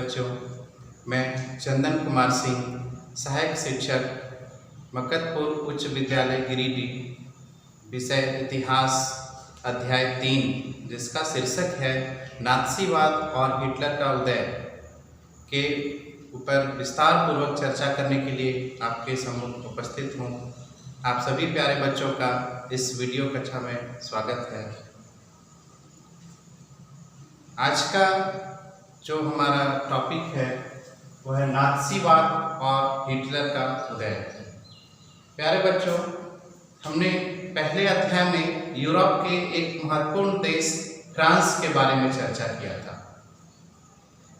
बच्चों, मैं चंदन कुमार सिंह, सहायक शिक्षक, मकतपुर उच्च विद्यालय गिरिडीह, विषय इतिहास, अध्याय 3, जिसका शीर्षक है नात्सीवाद और हिटलर का उदय के ऊपर विस्तार पूर्वक चर्चा करने के लिए आपके सम्मुख उपस्थित हूँ। आप सभी प्यारे बच्चों का इस वीडियो कक्षा में स्वागत है। आज का जो हमारा टॉपिक है वह है नात्सीवाद और हिटलर का उदय। प्यारे बच्चों, हमने पहले अध्याय में यूरोप के एक महत्वपूर्ण देश फ्रांस के बारे में चर्चा किया था।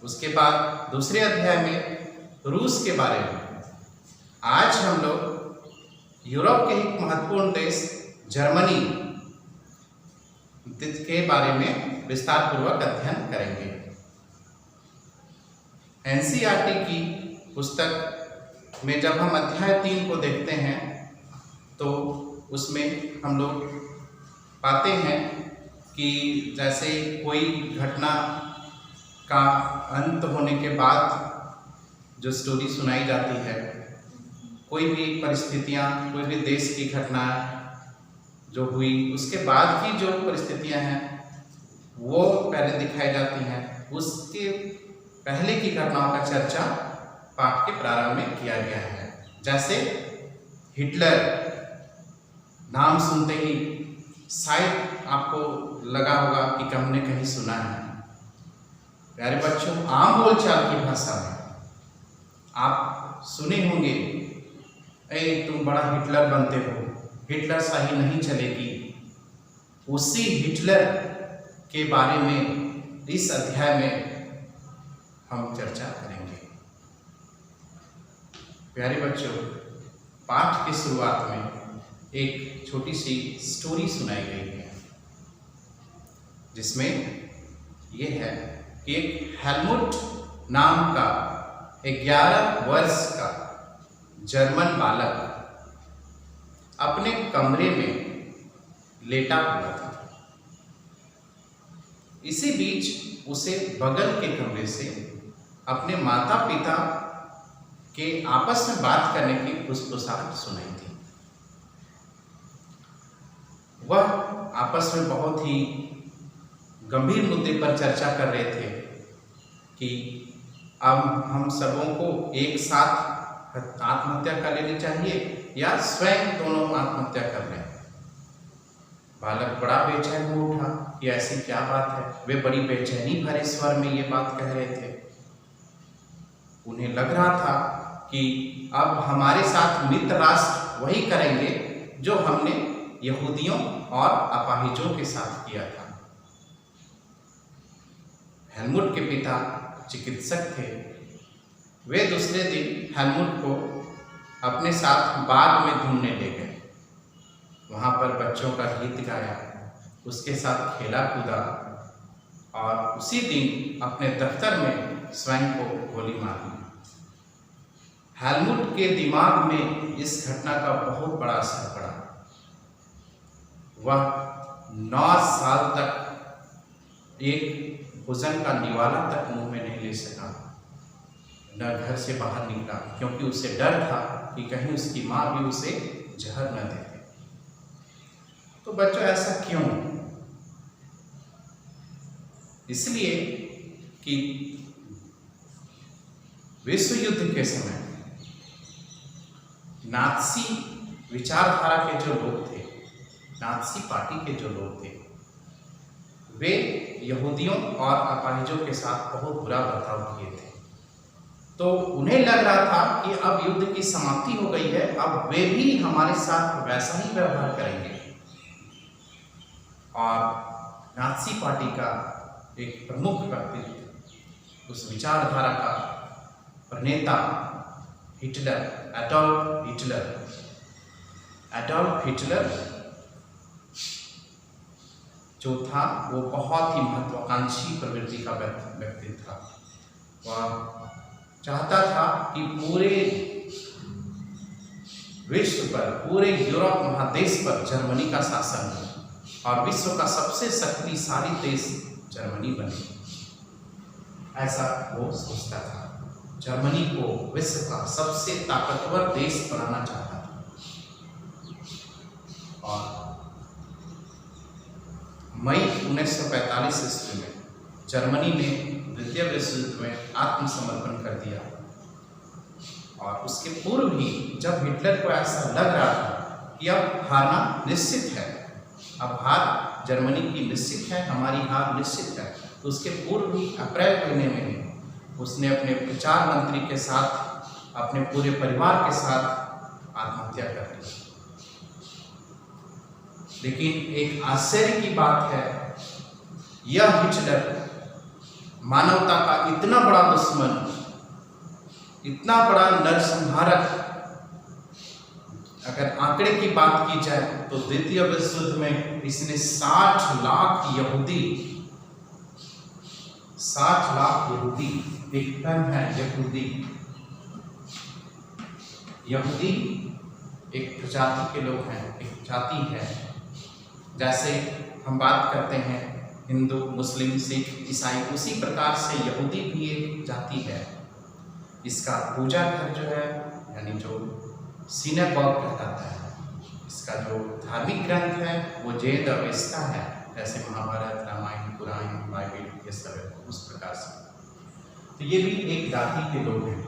उसके बाद दूसरे अध्याय में रूस के बारे में। आज हम लोग यूरोप के एक महत्वपूर्ण देश जर्मनी के बारे में विस्तार पूर्वक अध्ययन करेंगे। एनसीईआरटी की पुस्तक में जब हम अध्याय 3 को देखते हैं तो उसमें हम लोग पाते हैं कि जैसे कोई घटना का अंत होने के बाद जो स्टोरी सुनाई जाती है, कोई भी परिस्थितियाँ, कोई भी देश की घटना जो हुई उसके बाद की जो परिस्थितियाँ हैं वो पहले दिखाई जाती हैं। उसके पहले की घटनाओं का चर्चा पाठ के प्रारंभ में किया गया है। जैसे हिटलर नाम सुनते ही शायद आपको लगा होगा कि हमने कहीं सुना है। प्यारे बच्चों, आम बोलचाल की भाषा में आप सुने होंगे, तुम बड़ा हिटलर बनते हो, हिटलर शाही नहीं चलेगी। उसी हिटलर के बारे में इस अध्याय में हम चर्चा करेंगे। प्यारे बच्चों, पाठ की शुरुआत में एक छोटी सी स्टोरी सुनाई गई है, जिसमें यह है कि एक हेलमुट नाम का 11 वर्ष का जर्मन बालक अपने कमरे में लेटा हुआ था। इसी बीच उसे बगल के कमरे से अपने माता पिता के आपस में बात करने की फुसफुसाहट सुनाई दी। वह आपस में बहुत ही गंभीर मुद्दे पर चर्चा कर रहे थे कि अब हम सबों को एक साथ आत्महत्या कर लेनी चाहिए या स्वयं दोनों आत्महत्या कर लें। बालक बड़ा बेचैन हो उठा कि ऐसी क्या बात है। वे बड़ी बेचैनी भरे स्वर में ये बात कह रहे थे। उन्हें लग रहा था कि अब हमारे साथ मित्र राष्ट्र वही करेंगे जो हमने यहूदियों और अपाहिजों के साथ किया था। हेलमुट के पिता चिकित्सक थे। वे दूसरे दिन हेलमुट को अपने साथ बाग में घूमने ले गए। वहाँ पर बच्चों का गीत गाया, उसके साथ खेला कूदा और उसी दिन अपने दफ्तर में स्वयं को गोली मार दी। हेलमुट के दिमाग में इस घटना का बहुत बड़ा असर पड़ा। वह 9 साल तक एक भोजन का निवाला तक मुंह में नहीं ले सका, न घर से बाहर निकला, क्योंकि उसे डर था कि कहीं उसकी माँ भी उसे जहर न दे दे। तो बच्चों, ऐसा क्यों? इसलिए कि विश्व युद्ध के समय नात्सी विचारधारा के जो लोग थे, नात्सी पार्टी के जो लोग थे, वे यहूदियों और अपाहिजों के साथ बहुत बुरा बर्ताव किए थे। तो उन्हें लग रहा था कि अब युद्ध की समाप्ति हो गई है, अब वे भी हमारे साथ वैसा ही व्यवहार करेंगे। और नात्सी पार्टी का एक प्रमुख व्यक्तित्व, उस विचारधारा का प्रणेता हिटलर, एडोल्फ हिटलर जो था, वो बहुत ही महत्वाकांक्षी प्रवृत्ति का व्यक्ति था। वह चाहता था कि पूरे विश्व पर, पूरे यूरोप महादेश पर जर्मनी का शासन हो और विश्व का सबसे शक्तिशाली देश जर्मनी बने। ऐसा वो सोचता था। जर्मनी को विश्व का सबसे ताकतवर देश बनाना चाहता था। और मई 1945 ईस्वी में जर्मनी ने द्वितीय विश्व युद्ध में आत्मसमर्पण कर दिया। और उसके पूर्व ही जब हिटलर को ऐसा लग रहा था कि अब हारना निश्चित है, अब हार जर्मनी की निश्चित है, हमारी हार निश्चित है, तो उसके पूर्व ही अप्रैल महीने में ही उसने अपने प्रचार मंत्री के साथ, अपने पूरे परिवार के साथ आत्महत्या कर ली। लेकिन एक आश्चर्य की बात है, यह हिटलर मानवता का इतना बड़ा दुश्मन, इतना बड़ा नरसंहारक, अगर आंकड़े की बात की जाए तो द्वितीय विश्व युद्ध में इसने 60 लाख यहूदी, 60 लाख यहूदी, एक टर्म है यहूदी। यहूदी एक प्रजाति के लोग हैं, एक जाति है। जैसे हम बात करते हैं हिंदू, मुस्लिम, सिख, ईसाई, उसी प्रकार से यहूदी भी एक जाति है। इसका पूजा घर जो है, यानी जो सिनेगॉग कहलाता है, इसका जो धार्मिक ग्रंथ है वो वेद अवेस्ता है, जैसे महाभारत, रामायण, पुराण, बाइबल, ये सब है उस प्रकार से। तो ये भी एक जाति के लोग हैं।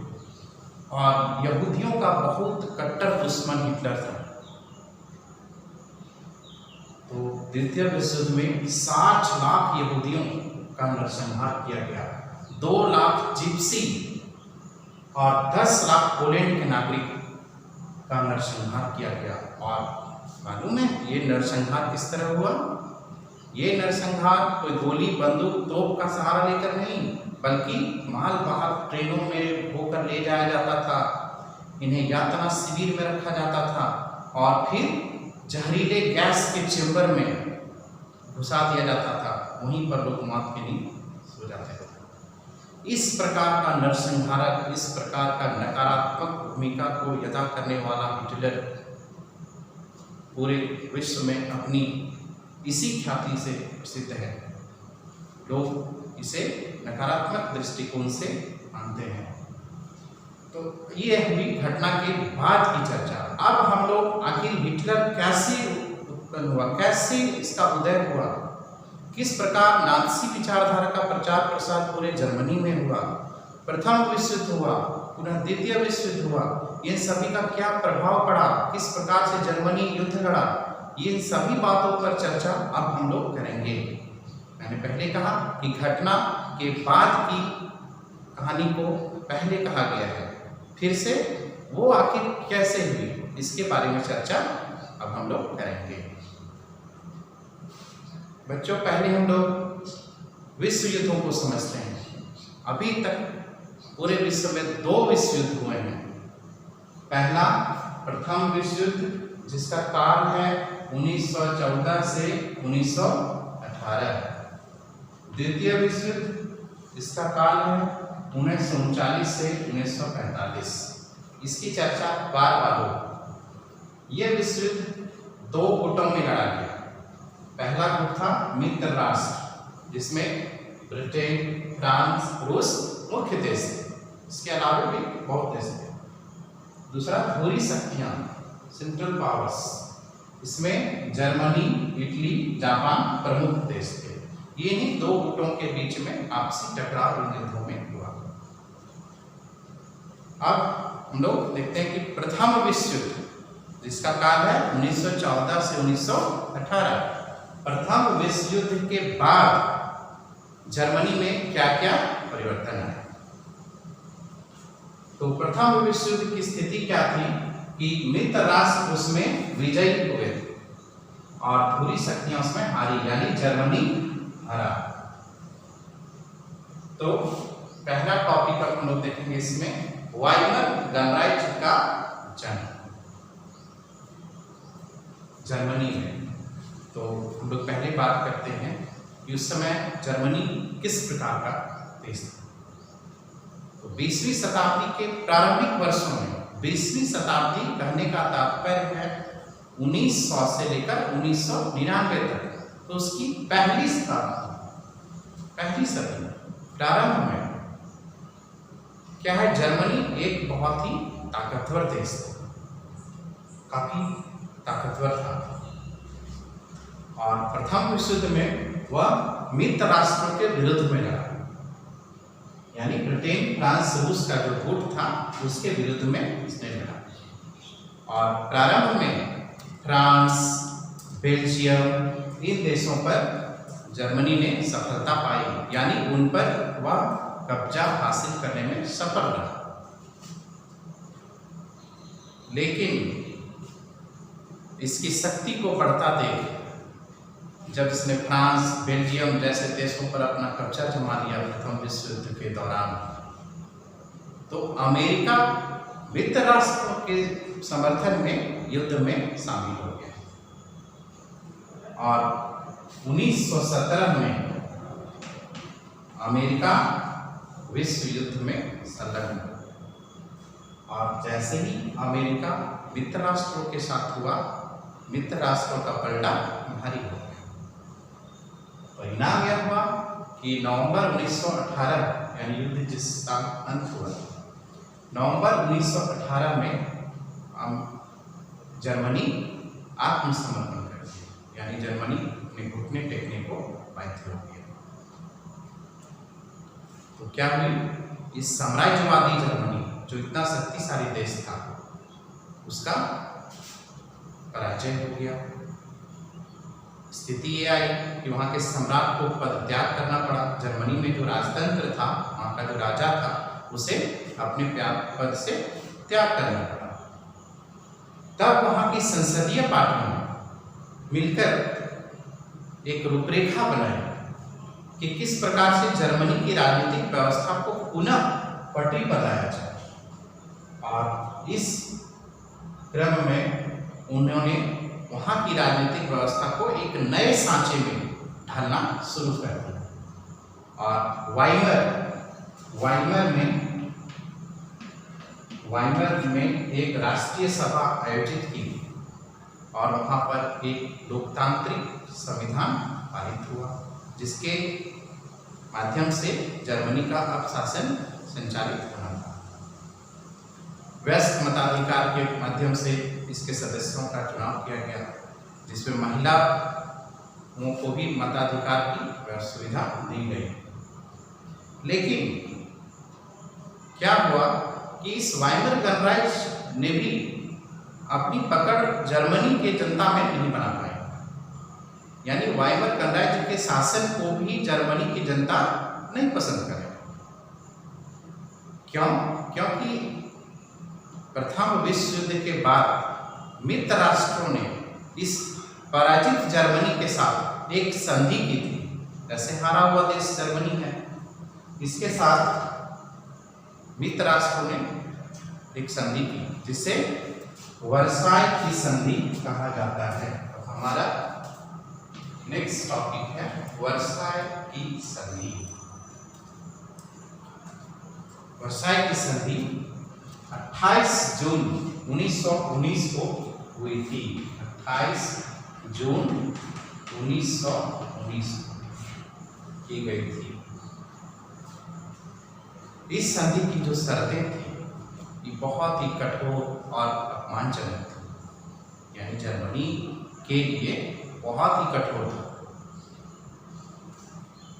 और यहूदियों का बहुत कट्टर दुश्मन हिटलर था। तो द्वितीय विश्व युद्ध में 60 लाख यहूदियों का नरसंहार किया गया, 2 लाख जिप्सी और 10 लाख पोलैंड के नागरिक का नरसंहार किया गया। और मालूम है ये नरसंहार किस तरह हुआ? ये नरसंहार कोई गोली, बंदूक, तोप का सहारा लेकर नहीं, बल्कि माल बाहर ट्रेनों में होकर ले जाया जाता था, इन्हें यातना शिविर में रखा जाता था और फिर जहरीले गैस के चेंबर में घुसा दिया जाता था, वहीं पर लोग मौत के लिए सो जाते थे। इस प्रकार का नरसंहारक, इस प्रकार का नकारात्मक भूमिका को अदा करने वाला हिटलर पूरे विश्व में अपनी इसी ख्याति से प्रसिद्ध है। लोग इसे नकारात्मक दृष्टिकोण से मानते हैं। तो ये हुई घटना के बाद की चर्चा। अब हम लोग आखिर हिटलर कैसे उत्पन्न हुआ, कैसे इसका उदय हुआ, किस प्रकार नाज़ी विचारधारा का प्रचार प्रसार पूरे जर्मनी में हुआ, प्रथम विश्व युद्ध हुआ, पुनः द्वितीय विश्व युद्ध हुआ, ये सभी का क्या प्रभाव पड़ा, किस प्रकार से जर्मनी युद्ध लड़ा, ये सभी बातों पर चर्चा अब हम लोग करेंगे। मैंने पहले कहा कि घटना के बाद की कहानी को पहले कहा गया है, फिर से वो आखिर कैसे हुई, इसके बारे में चर्चा अब हम लोग करेंगे। बच्चों, पहले हम लोग विश्व युद्धों को समझते हैं। अभी तक पूरे विश्व में 2 विश्व युद्ध हुए हैं। पहला प्रथम विश्व युद्ध, जिसका काल है 1914 से 1918। द्वितीय विश्व युद्ध, इसका काल है 1939 से 1945। इसकी चर्चा बार बार होगी। यह विश्व युद्ध 2 गुटों में लड़ा गया। पहला गुट था मित्र राष्ट्र, जिसमें ब्रिटेन, फ्रांस, रूस मुख्य देश थे, इसके अलावा भी बहुत देश थे। दूसरा धुरी शक्तियां, सेंट्रल पावर्स, इसमें जर्मनी, इटली, जापान प्रमुख देश थे। ये ही 2 गुटों के बीच में आपसी टकराव इन युद्धों में हुआ। अब हम लोग देखते हैं कि प्रथम विश्व युद्ध, जिसका काल है 1914 से 1918। प्रथम विश्व युद्ध के बाद जर्मनी में क्या क्या परिवर्तन आए? तो प्रथम विश्व युद्ध की स्थिति क्या थी कि मित्र राष्ट्र उसमें विजयी हुए थे और धुरी शक्तियां उसमें हारी, यानी जर्मनी हारा। तो पहला टॉपिक अब हम लोग देखेंगे इसमें, वाइमर गणराज्य का जन्म जर्मनी में। तो हम लोग पहले बात करते हैं कि उस समय जर्मनी किस प्रकार का देश था। तो 20वीं शताब्दी के प्रारंभिक वर्षों में, 20वीं शताब्दी कहने का तात्पर्य है 1900 से लेकर 1999 तक, तो उसकी पहली शताब्दी, पहली सदी प्रारंभ में क्या है, जर्मनी एक बहुत ही ताकतवर देश था, काफी ताकतवर था और प्रथम विश्व युद्ध में वह मित्र राष्ट्रों के विरुद्ध में लड़ा, यानी ब्रिटेन, फ्रांस, रूस का जो गुट था उसके विरुद्ध में इसने लड़ा। और प्रारंभ में फ्रांस, बेल्जियम इन देशों पर जर्मनी ने सफलता पाई, यानी उन पर वह कब्जा हासिल करने में सफल रहा। लेकिन इसकी शक्ति को बढ़ता देख जब इसने फ्रांस, बेल्जियम जैसे देशों पर अपना कब्जा जमा लिया प्रथम विश्व युद्ध के दौरान, तो अमेरिका मित्र राष्ट्रों के समर्थन में युद्ध में शामिल हो गया और 1917 में अमेरिका विश्व युद्ध में संलग्न हुआ। और जैसे ही अमेरिका मित्र राष्ट्रों के साथ हुआ, मित्र राष्ट्रों का पलड़ा भारी हो गया। परिणाम यह हुआ कि नवंबर 1918 यानी युद्ध जिस साल अंत हुआ, नवंबर 1918 में जर्मनी आत्मसमर्पण कर दिया, यानी जर्मनी अपने घुटने टेकने को बाध्य हो गया। तो क्या हुई, इस साम्राज्यवादी जर्मनी जो इतना शक्तिशाली देश था उसका पराजय हो गया। स्थिति ये आई कि वहाँ के सम्राट को पदत्याग करना पड़ा। जर्मनी में जो राजतंत्र था, वहाँ का जो राजा था, उसे अपने पद से त्याग करना पड़ा। तब वहाँ की संसदीय पार्टियों ने मिलकर एक रूपरेखा बनाई कि किस प्रकार से जर्मनी की राजनीतिक व्यवस्था को पुनः पटरी पर लाया जाए। और इस क्रम में उन्होंने वहाँ की राजनीतिक व्यवस्था को एक नए सांचे में ढालना शुरू कर दिया। और वाइमर में एक राष्ट्रीय सभा आयोजित की और वहाँ पर एक लोकतांत्रिक संविधान पारित हुआ, जिसके माध्यम से जर्मनी का अब शासन संचालित होना था। वयस्क मताधिकार के माध्यम से इसके सदस्यों का चुनाव किया गया, जिसमें महिलाओं को भी मताधिकार की सुविधा दी गई। लेकिन क्या हुआ कि इस वाइमर गणराज्य ने भी अपनी पकड़ जर्मनी के जनता में नहीं बना पाई, यानी वाइमर गणराज्य के शासन को भी जर्मनी की जनता नहीं पसंद करे। क्यों? क्योंकि प्रथम विश्व युद्ध के बाद मित्र राष्ट्रों ने इस पराजित जर्मनी के साथ एक संधि की थी। जैसे हारा हुआ देश जर्मनी है, इसके साथ मित्र राष्ट्रों ने एक संधि की, जिसे वर्साय की संधि कहा जाता है। तो हमारा नेक्स्ट टॉपिक है वर्साय की संधि। वर्साय की संधि 28 जून 1919 को हुई थी। 28 जून 1919 की गई थी। इस संधि की जो शर्तें थी ये बहुत ही कठोर और अपमानजनक थी, यानी जर्मनी के लिए बहुत ही कठोर था,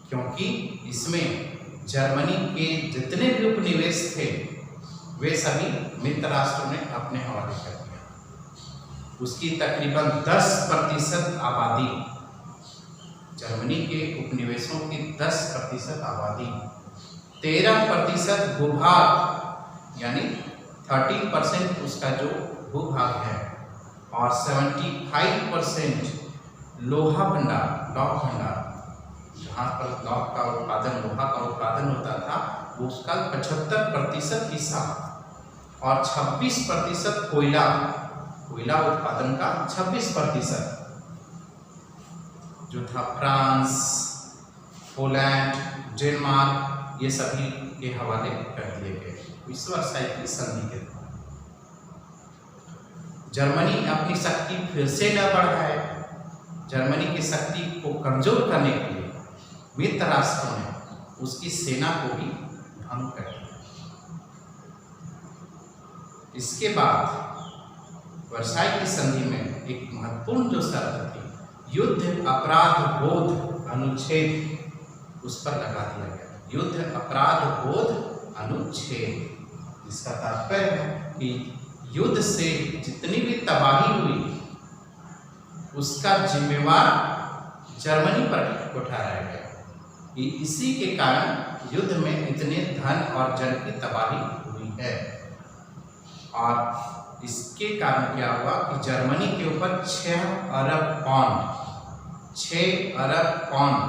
क्योंकि इसमें जर्मनी के जितने भी उपनिवेश थे वे सभी मित्र राष्ट्रों ने अपने हवाले कर दिया। उसकी तकरीबन 10% आबादी, जर्मनी के उपनिवेशों की 10% आबादी, 13% भूभाग यानी 13% उसका जो भूभाग है, और 75% लोहा भंडार, लौह भंडार, जहाँ पर लोहा का उत्पादन होता था, वो उसका 75% हिस्सा, और 26% कोयला उत्पादन का 26% जो था फ्रांस, पोलैंड, डेनमार्क, ये सभी के हवाले कर दिए गए। इस वर्साय की संधि के द्वारा जर्मनी अपनी शक्ति फिर से न बढ़ाए, जर्मनी की शक्ति को कमजोर करने के लिए मित्र राष्ट्रों ने उसकी सेना को भी भंग कर दिया। इसके बाद वर्साई की संधि में एक महत्वपूर्ण जो शर्त थी, युद्ध अपराध बोध अनुच्छेद, उस पर लगा दिया गया। युद्ध अपराध बोध अनुच्छेद, इसका तात्पर्य है कि युद्ध से जितनी भी तबाही हुई उसका जिम्मेवार जर्मनी पर ठहराया गया। इसी के कारण युद्ध में इतने धन और जन की तबाही हुई है। और इसके कारण क्या हुआ कि जर्मनी के ऊपर 6 अरब पाउंड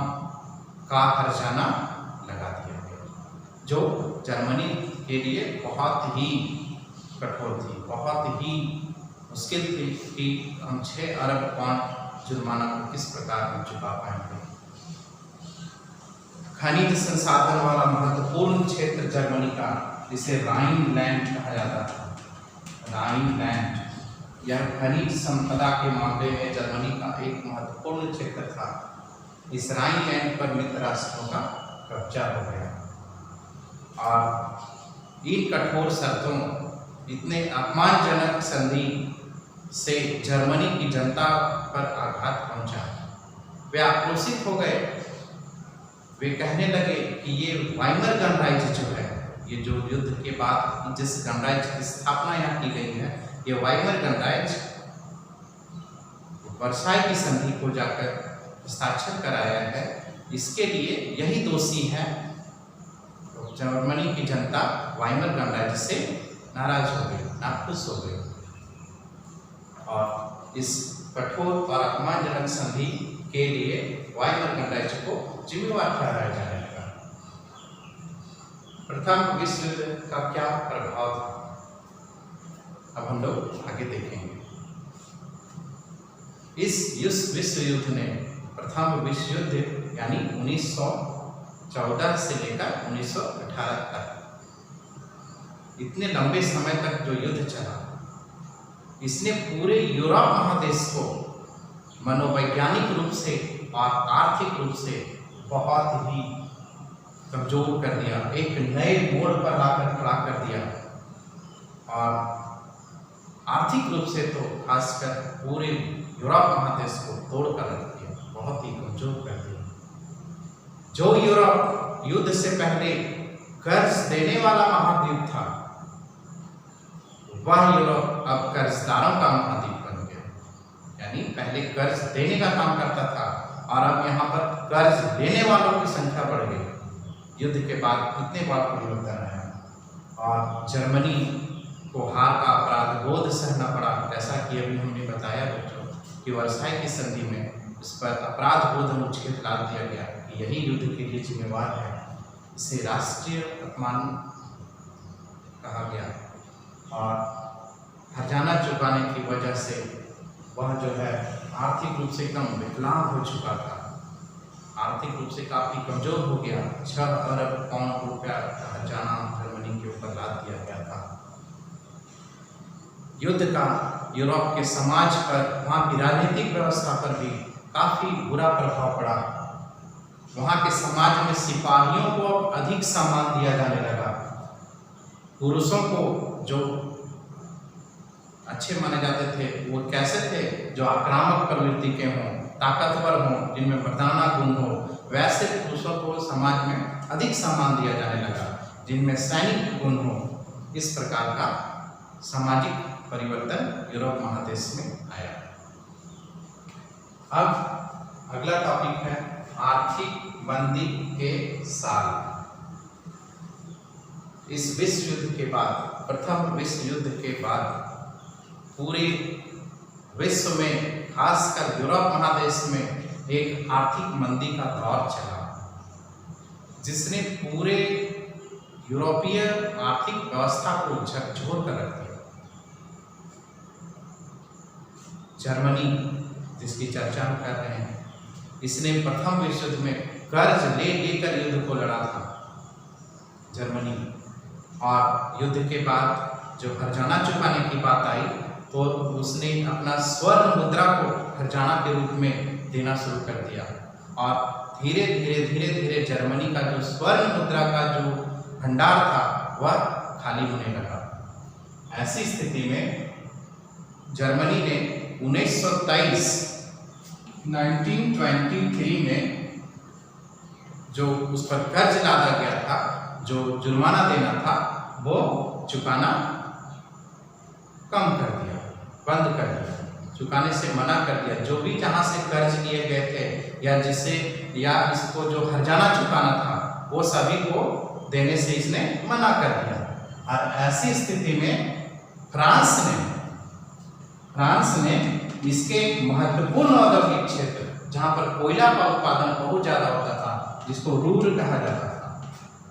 का हर्जाना लगा दिया गया, जो जर्मनी के लिए बहुत ही कठोर थी, बहुत ही मुश्किल थी कि हम 6 अरब पाउंड जुर्माना को किस प्रकार हम चुका पाएंगे। खनिज संसाधन वाला महत्वपूर्ण क्षेत्र जर्मनी का, जिसे राइनलैंड कहा जाता था, राइनलैंड, यह खनिज संपदा के मामले में जर्मनी का एक महत्वपूर्ण क्षेत्र था। इस राइनलैंड पर मित्र राष्ट्रों का कब्जा हो गया और इन कठोर शर्तों, इतने अपमानजनक संधि से जर्मनी की जनता पर आघात पहुंचा। वे आक्रोशित हो गए। वे कहने लगे कि ये वाइमर गणराज्य जो है, ये जो युद्ध के बाद जिस गणराज्य की स्थापना यहाँ की गई है, ये वाइमर गणराज्य वर्साई की संधि को जाकर हस्ताक्षर कराया है, इसके लिए यही दोषी है। तो जर्मनी की जनता वाइमर गणराज्य से नाराज हो गई, नाखुश हो गई और इस कठोर और अपमानजनक संधि के लिए वाइमर गणराज्य को जिम्मेवार ठहराया जाने लगा। प्रथम विश्व युद्ध का क्या प्रभाव था, अब हम लोग आगे देखेंगे। इस विश्व युद्ध ने, प्रथम विश्व युद्ध यानी 1914 से लेकर 1918 तक, इतने लंबे समय तक जो युद्ध चला, इसने पूरे यूरोप महादेश को मनोवैज्ञानिक रूप से और आर्थिक रूप से बहुत ही कमजोर कर दिया, एक नए मोड़ पर लाकर खड़ा कर दिया और आर्थिक रूप से तो खासकर पूरे यूरोप महादेश को तोड़ कर रख दिया, बहुत ही कमजोर कर दिया। जो यूरोप युद्ध से पहले कर्ज देने वाला महाद्वीप था, वह यूरोप अब कर्जदारों का महाद्वीप बन गया। यानी पहले कर्ज देने का काम करता था और अब यहाँ पर कर्ज लेने वालों की संख्या बढ़ गई। युद्ध के बाद इतने बार परिवर्तन आया और जर्मनी को हार का अपराध बोध सहना पड़ा। जैसा कि अभी हमने बताया बच्चों कि वर्साई की संधि में इस पर अपराध बोध अनुच्छेद ला दिया गया कि यही युद्ध के लिए जिम्मेवार है। इसे राष्ट्रीय अपमान कहा गया और हर्जाना चुकाने की वजह से वह जो है आर्थिक रूप से एकदम विकलांग हो चुका था, आर्थिक रूप से काफ़ी कमजोर हो गया। 6 अरब पाउंड रुपया का हर्जाना जर्मनी के ऊपर लाद दिया गया था। युद्ध का यूरोप के समाज पर, वहाँ की राजनीतिक व्यवस्था पर भी काफ़ी बुरा प्रभाव पड़ा। वहाँ के समाज में सिपाहियों को अब अधिक सम्मान दिया जाने लगा। पुरुषों को जो अच्छे माने जाते थे वो कैसे थे, जो आक्रामक प्रवृत्ति के हों, ताकतवर हों, जिनमें मर्दाना गुण हो, वैसे पुरुषों को समाज में अधिक सम्मान दिया जाने लगा, जिनमें सैनिक गुण हो। इस प्रकार का सामाजिक परिवर्तन यूरोप महादेश में आया। अब अगला टॉपिक है आर्थिक मंदी के साल। इस विश्व युद्ध के बाद, प्रथम विश्व युद्ध के बाद पूरे विश्व में, खासकर यूरोप महादेश में एक आर्थिक मंदी का दौर चला, जिसने पूरे यूरोपीय आर्थिक व्यवस्था को झकझोर कर रख दिया। जर्मनी, जिसकी चर्चा हम कर रहे हैं, इसने प्रथम विश्व युद्ध में कर्ज ले लेकर युद्ध को लड़ा था जर्मनी। और युद्ध के बाद जो हर्जाना चुकाने की बात आई तो उसने अपना स्वर्ण मुद्रा को हर्जाना के रूप में देना शुरू कर दिया और धीरे धीरे जर्मनी का जो स्वर्ण मुद्रा का जो भंडार था वह खाली होने लगा। ऐसी स्थिति में जर्मनी ने 1923 में जो उस पर कर्ज लादा गया था, जो जुर्माना देना था, वो चुकाना कम कर दिया, बंद कर दिया, चुकाने से मना कर दिया। जो भी जहां से कर्ज लिए गए थे या इसको जो हर्जाना चुकाना था, वो सभी को देने से इसने मना कर दिया। और ऐसी स्थिति में फ्रांस ने इसके महत्वपूर्ण औद्योगिक क्षेत्र जहां पर कोयला का उत्पादन बहुत ज्यादा होता था, जिसको रूर कहा जाता था,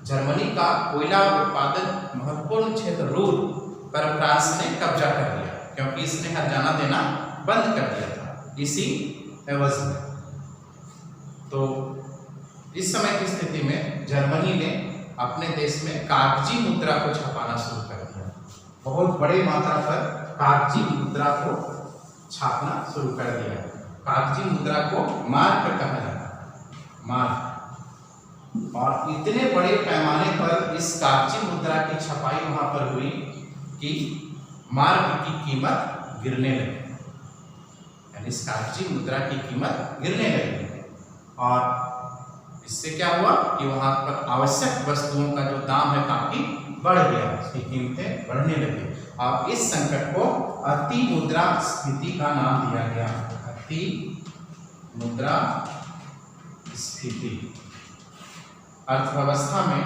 जर्मनी का कोयला उत्पादन महत्वपूर्ण क्षेत्र रूर पर फ्रांस ने कब्जा कर लिया, क्योंकि इसने हर्जाना देना बंद कर दिया था इसी एवज में। तो इस समय की स्थिति में जर्मनी ने अपने देश में कागजी मुद्रा को छापना शुरू कर दिया। बहुत बड़े मात्रा पर कागजी मुद्रा को छापना शुरू कर दिया। कागजी मुद्रा को मार्क कहा जाता है, मार्क। और इतने बड़े पैमाने पर इस कागजी मुद्रा की छपाई वहां पर हुई कि मार्क की कीमत गिरने लगी, यानी इस कागजी मुद्रा की कीमत गिरने लगी। और इससे क्या हुआ कि वहां पर आवश्यक वस्तुओं का जो दाम है काफी बढ़ गया, उसकी कीमतें बढ़ने लगी। और इस संकट को अति मुद्रा स्फीति का नाम दिया गया, अति मुद्रा स्फीति। अर्थव्यवस्था में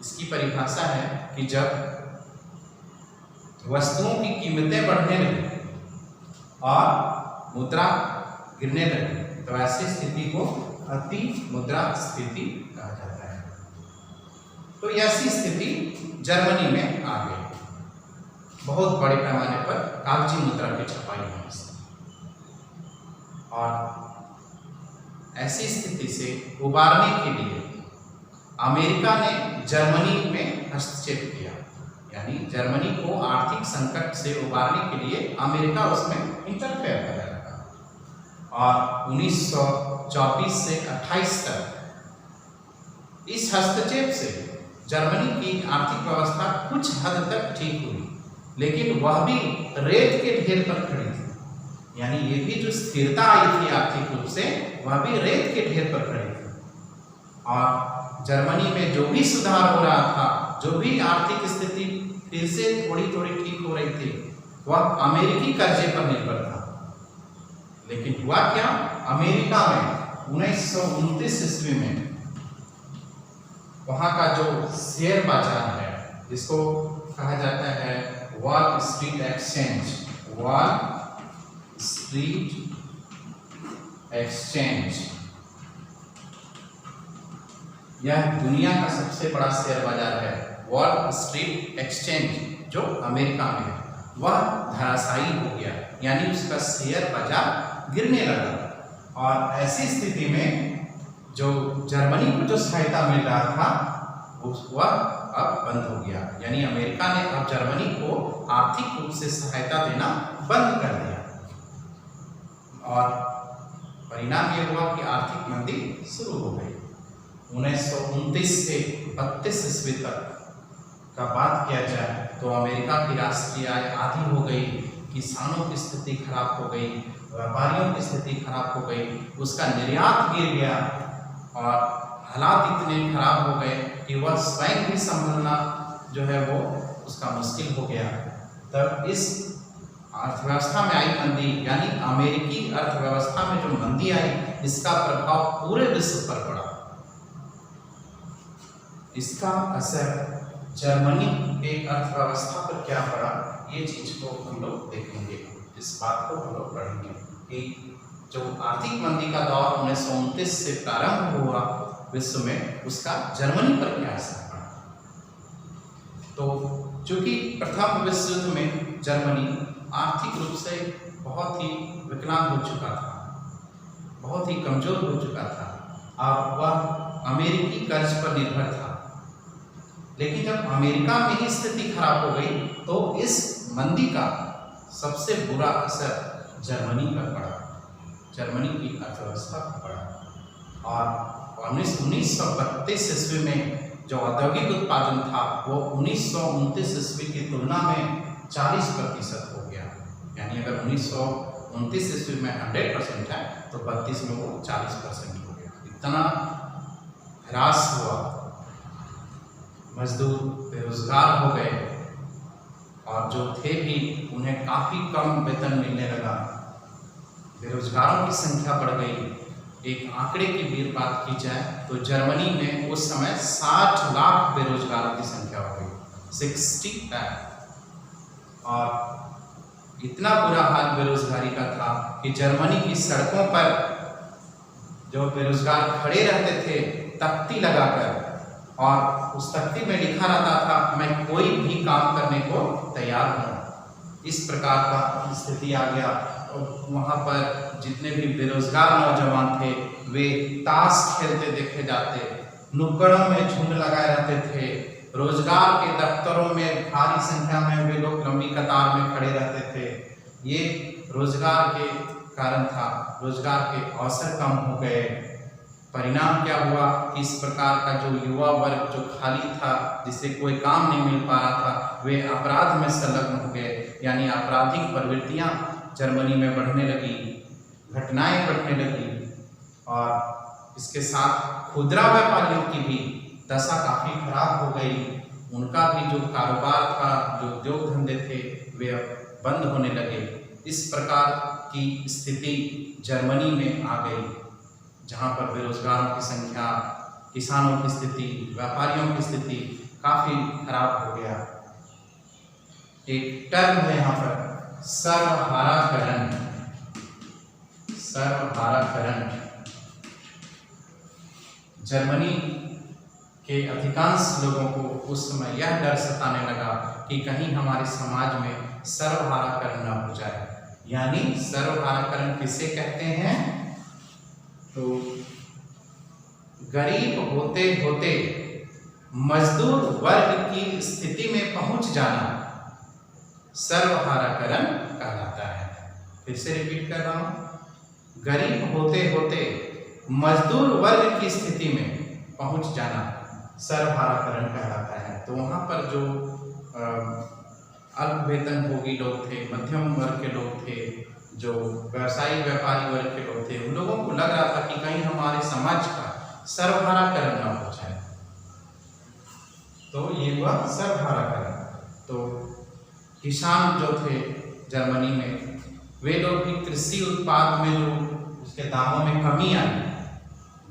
इसकी परिभाषा है कि जब वस्तुओं की कीमतें बढ़ने लगी और मुद्रा गिरने लगी, तो ऐसी स्थिति को अति मुद्रा स्फीति कहा जाता है। तो ऐसी स्थिति जर्मनी में आ गई। बहुत बड़े पैमाने पर कागजी मुद्रा की छपाई होने से, और ऐसी स्थिति से उबारने के लिए अमेरिका ने जर्मनी में हस्तक्षेप किया, यानी जर्मनी को आर्थिक संकट से उबारने के लिए अमेरिका उसमें इंटरफेयर कर रहा था। और 1924 से 28 तक इस हस्तक्षेप से जर्मनी की आर्थिक व्यवस्था कुछ हद तक ठीक हुई, लेकिन वह भी रेत के ढेर पर खड़ी थी। यानी ये भी जो स्थिरता आई थी आर्थिक रूप से, वह भी रेत के ढेर पर खड़ी थी। और जर्मनी में जो भी सुधार हो रहा था, जो भी आर्थिक स्थिति फिर से थोड़ी थोड़ी ठीक हो रही थी, वह अमेरिकी कर्जे पर निर्भर था। लेकिन हुआ क्या, अमेरिका में 1929 ईस्वी में वहां का जो शेयर बाजार है, जिसको कहा जाता है wall street exchange, wall street exchange, यह दुनिया का सबसे बड़ा शेयर बाजार है। वॉल स्ट्रीट एक्सचेंज जो अमेरिका में है, वह धराशायी हो गया, यानी उसका शेयर बाजार गिरने लगा। और ऐसी स्थिति में जो जर्मनी को जो सहायता मिल रहा था, वह अब बंद हो गया। यानी अमेरिका ने अब जर्मनी को आर्थिक रूप से सहायता देना बंद कर दिया, और परिणाम यह हुआ कि आर्थिक मंदी शुरू हो गई। 1929 से 32 ईस्वी तक का बात किया जाए तो अमेरिका की राष्ट्रीय आय आधी हो गई, किसानों की स्थिति खराब हो गई, व्यापारियों की स्थिति खराब हो गई, उसका निर्यात गिर गया, और हालात इतने खराब हो गए कि वह स्वयं भी संभलना जो है वो उसका मुश्किल हो गया। तब इस अर्थव्यवस्था में आई मंदी, यानी अमेरिकी अर्थव्यवस्था में जो मंदी आई, इसका प्रभाव पूरे विश्व पर पड़ा। इसका असर जर्मनी के अर्थव्यवस्था पर क्या पड़ा, ये चीज को हम लोग देखेंगे, इस बात को हम लोग पढ़ेंगे कि जो आर्थिक मंदी का दौर 1929 से प्रारंभ हुआ विश्व में, उसका जर्मनी पर क्या असर पड़ा। तो चूंकि प्रथम विश्व युद्ध में जर्मनी आर्थिक रूप से बहुत ही विकलांग हो चुका था, बहुत ही कमजोर हो चुका था, और वह अमेरिकी कर्ज पर निर्भर था। लेकिन जब अमेरिका में ही स्थिति खराब हो गई, तो इस मंदी का सबसे बुरा असर जर्मनी पर पड़ा, जर्मनी की अर्थव्यवस्था पर पड़ा। और 1932 ईस्वी में जो औद्योगिक उत्पादन था वो 1929 ईस्वी की तुलना में 40% हो गया। यानी अगर 1929 ईस्वी में 100% है तो 32 में वो 40% हो गया। इतना ह्रास हुआ, मजदूर बेरोजगार हो गए और जो थे भी उन्हें काफ़ी कम वेतन मिलने लगा। बेरोजगारों की संख्या बढ़ गई। एक आंकड़े की भी बात की जाए तो जर्मनी में उस समय 60 लाख बेरोजगारों की संख्या हो गई, 60 लाख। और इतना बुरा हाल बेरोजगारी का था कि जर्मनी की सड़कों पर जो बेरोजगार खड़े रहते थे तख्ती लगाकर, और उस तख्ती में लिखा रहता था मैं कोई भी काम करने को तैयार हूँ। इस प्रकार का स्थिति आ गया। और वहाँ पर जितने भी बेरोजगार नौजवान थे वे ताश खेलते देखे जाते, नुक्कड़ों में झुंड लगाए रहते थे, रोजगार के दफ्तरों में भारी संख्या में वे लोग लंबी कतार में खड़े रहते थे। ये रोजगार के कारण था, रोजगार के अवसर कम हो गए। परिणाम क्या हुआ कि इस प्रकार का जो युवा वर्ग जो खाली था, जिसे कोई काम नहीं मिल पा रहा था, वे अपराध में संलग्न हो गए। यानी आपराधिक प्रवृत्तियां जर्मनी में बढ़ने लगी, घटनाएं बढ़ने लगी, और इसके साथ खुदरा व्यापारियों की भी दशा काफ़ी खराब हो गई। उनका भी जो कारोबार था, जो उद्योग धंधे थे, वे बंद होने लगे। इस प्रकार की स्थिति जर्मनी में आ गई, जहाँ पर बेरोजगारों की संख्या, किसानों की स्थिति, व्यापारियों की स्थिति काफ़ी खराब हो गया। एक टर्म है यहाँ पर सर्वहाराकरण। सर्वहाराकरण जर्मनी के अधिकांश लोगों को उस समय यह डर सताने लगा कि कहीं हमारे समाज में सर्वहाराकरण न हो जाए। यानी सर्वहाराकरण किसे कहते हैं? तो गरीब होते होते मजदूर वर्ग की स्थिति में पहुंच जाना सर्वहाराकरण कहलाता है। फिर से रिपीट कर रहा हूं, गरीब होते होते मजदूर वर्ग की स्थिति में पहुंच जाना सर्वहाराकरण कहलाता है। तो वहां पर जो अल्प वेतनभोगी लोग थे, मध्यम वर्ग के लोग थे, जो व्यवसायी व्यापारी वर्ग के लोग थे, उन लोगों को लग रहा था कि कहीं हमारे समाज का सर्वहाराकरण न हो जाए। तो ये हुआ सर्वहाराकरण। तो किसान जो थे जर्मनी में, वे लोग भी कृषि उत्पाद में जो उसके दामों में कमी आई,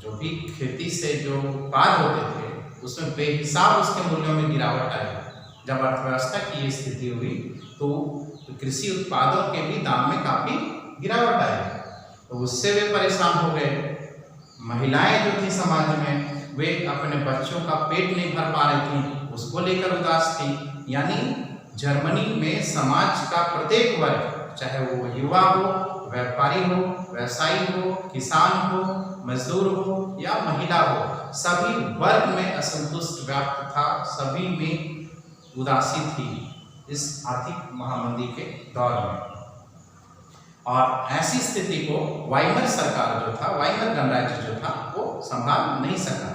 जो भी खेती से जो उत्पाद होते थे उसमें बेहिसाब उसके मूल्यों में गिरावट आई। जब अर्थव्यवस्था की ये स्थिति हुई तो कृषि उत्पादों के भी दाम में काफ़ी गिरावट आई, तो उससे वे परेशान हो गए। महिलाएं जो थी समाज में, वे अपने बच्चों का पेट नहीं भर पा रही थी, उसको लेकर उदास थी। यानी जर्मनी में समाज का प्रत्येक वर्ग, चाहे वो युवा हो, व्यापारी हो, व्यवसायी हो, किसान हो, मजदूर हो या महिला हो, सभी वर्ग में असंतुष्ट व्याप्त था, सभी में उदासी थी इस आर्थिक महामंदी के दौर में। और ऐसी स्थिति को वाइमर सरकार जो था, वाइमर गणराज्य जो था, वो संभाल नहीं सका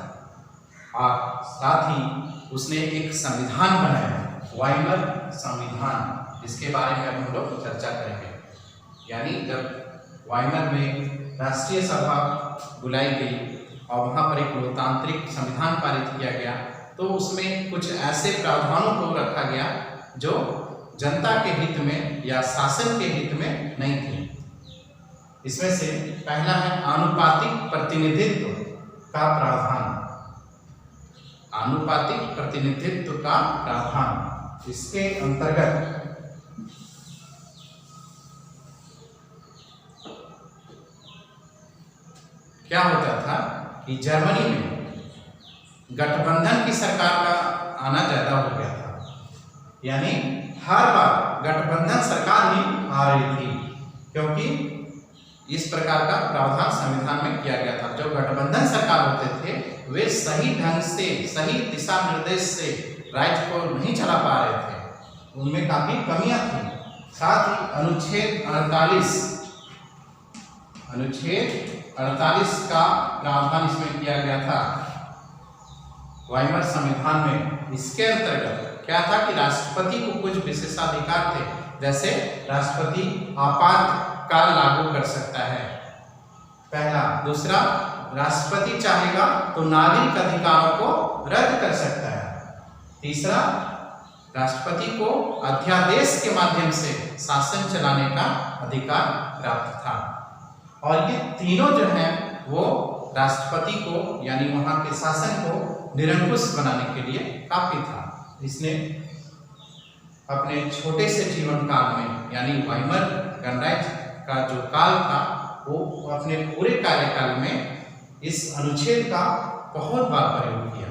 और साथ ही उसने एक संविधान बनाया, वाइमर संविधान, जिसके बारे में अब हम लोग चर्चा करेंगे। यानी जब वाइमर में राष्ट्रीय सभा बुलाई गई और वहाँ पर एक लोकतांत्रिक संविधान पारित किया गया, तो उसमें कुछ ऐसे प्रावधानों को रखा गया जो जनता के हित में या शासन के हित में नहीं थे। इसमें से पहला है आनुपातिक प्रतिनिधित्व का प्रावधान। आनुपातिक प्रतिनिधित्व का प्रावधान, इसके अंतर्गत क्या होता था कि जर्मनी में गठबंधन की सरकार का आना ज्यादा हो गया था। यानी हर बार गठबंधन सरकार ही आ रही थी, क्योंकि इस प्रकार का प्रावधान संविधान में किया गया था। जो गठबंधन सरकार होते थे वे सही ढंग से, सही दिशा निर्देश से राज्य को नहीं चला पा रहे थे, उनमें काफी कमियां थी। साथ ही अनुच्छेद 48 का प्रावधान इसमें किया गया था। वाइमर संविधान में इसके अंतर्गत क्या था कि राष्ट्रपति को कुछ विशेषाधिकार थे, जैसे राष्ट्रपति आपातकाल लागू कर सकता है, पहला। दूसरा, राष्ट्रपति चाहेगा तो नागरिक अधिकारों को रद्द कर सकता है। तीसरा, राष्ट्रपति को अध्यादेश के माध्यम से शासन चलाने का अधिकार प्राप्त था। और ये तीनों जो हैं वो राष्ट्रपति को यानी वहां के शासन को निरंकुश बनाने के लिए काफी था। इसने अपने छोटे से जीवन काल में यानी वाइमर गणराज्य का जो काल था वो अपने पूरे कार्यकाल में इस अनुच्छेद का बहुत बार प्रयोग किया,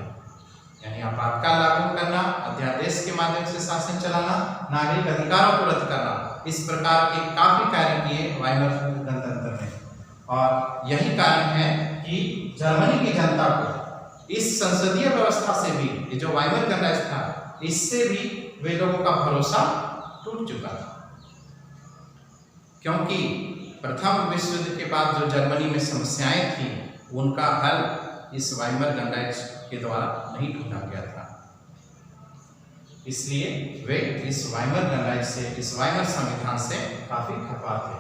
यानी आपातकाल लागू करना, अध्यादेश के माध्यम से शासन चलाना, नागरिक अधिकारों को रद्द करना, इस प्रकार के काफी कार्य किए वाइमर गणतंत्र ने। और यही कारण है कि जर्मनी की जनता को इस संसदीय व्यवस्था से भी, ये जो वाइमर गणराज्य था, इससे भी वे लोगों का भरोसा टूट चुका था, क्योंकि प्रथम विश्व युद्ध के बाद जो जर्मनी में समस्याएं थी उनका हल इस वाइमर गणराज्य के द्वारा नहीं ढूंढा गया था। इसलिए वे इस वाइमर गणराज्य से, इस वाइमर संविधान से काफी खफा थे।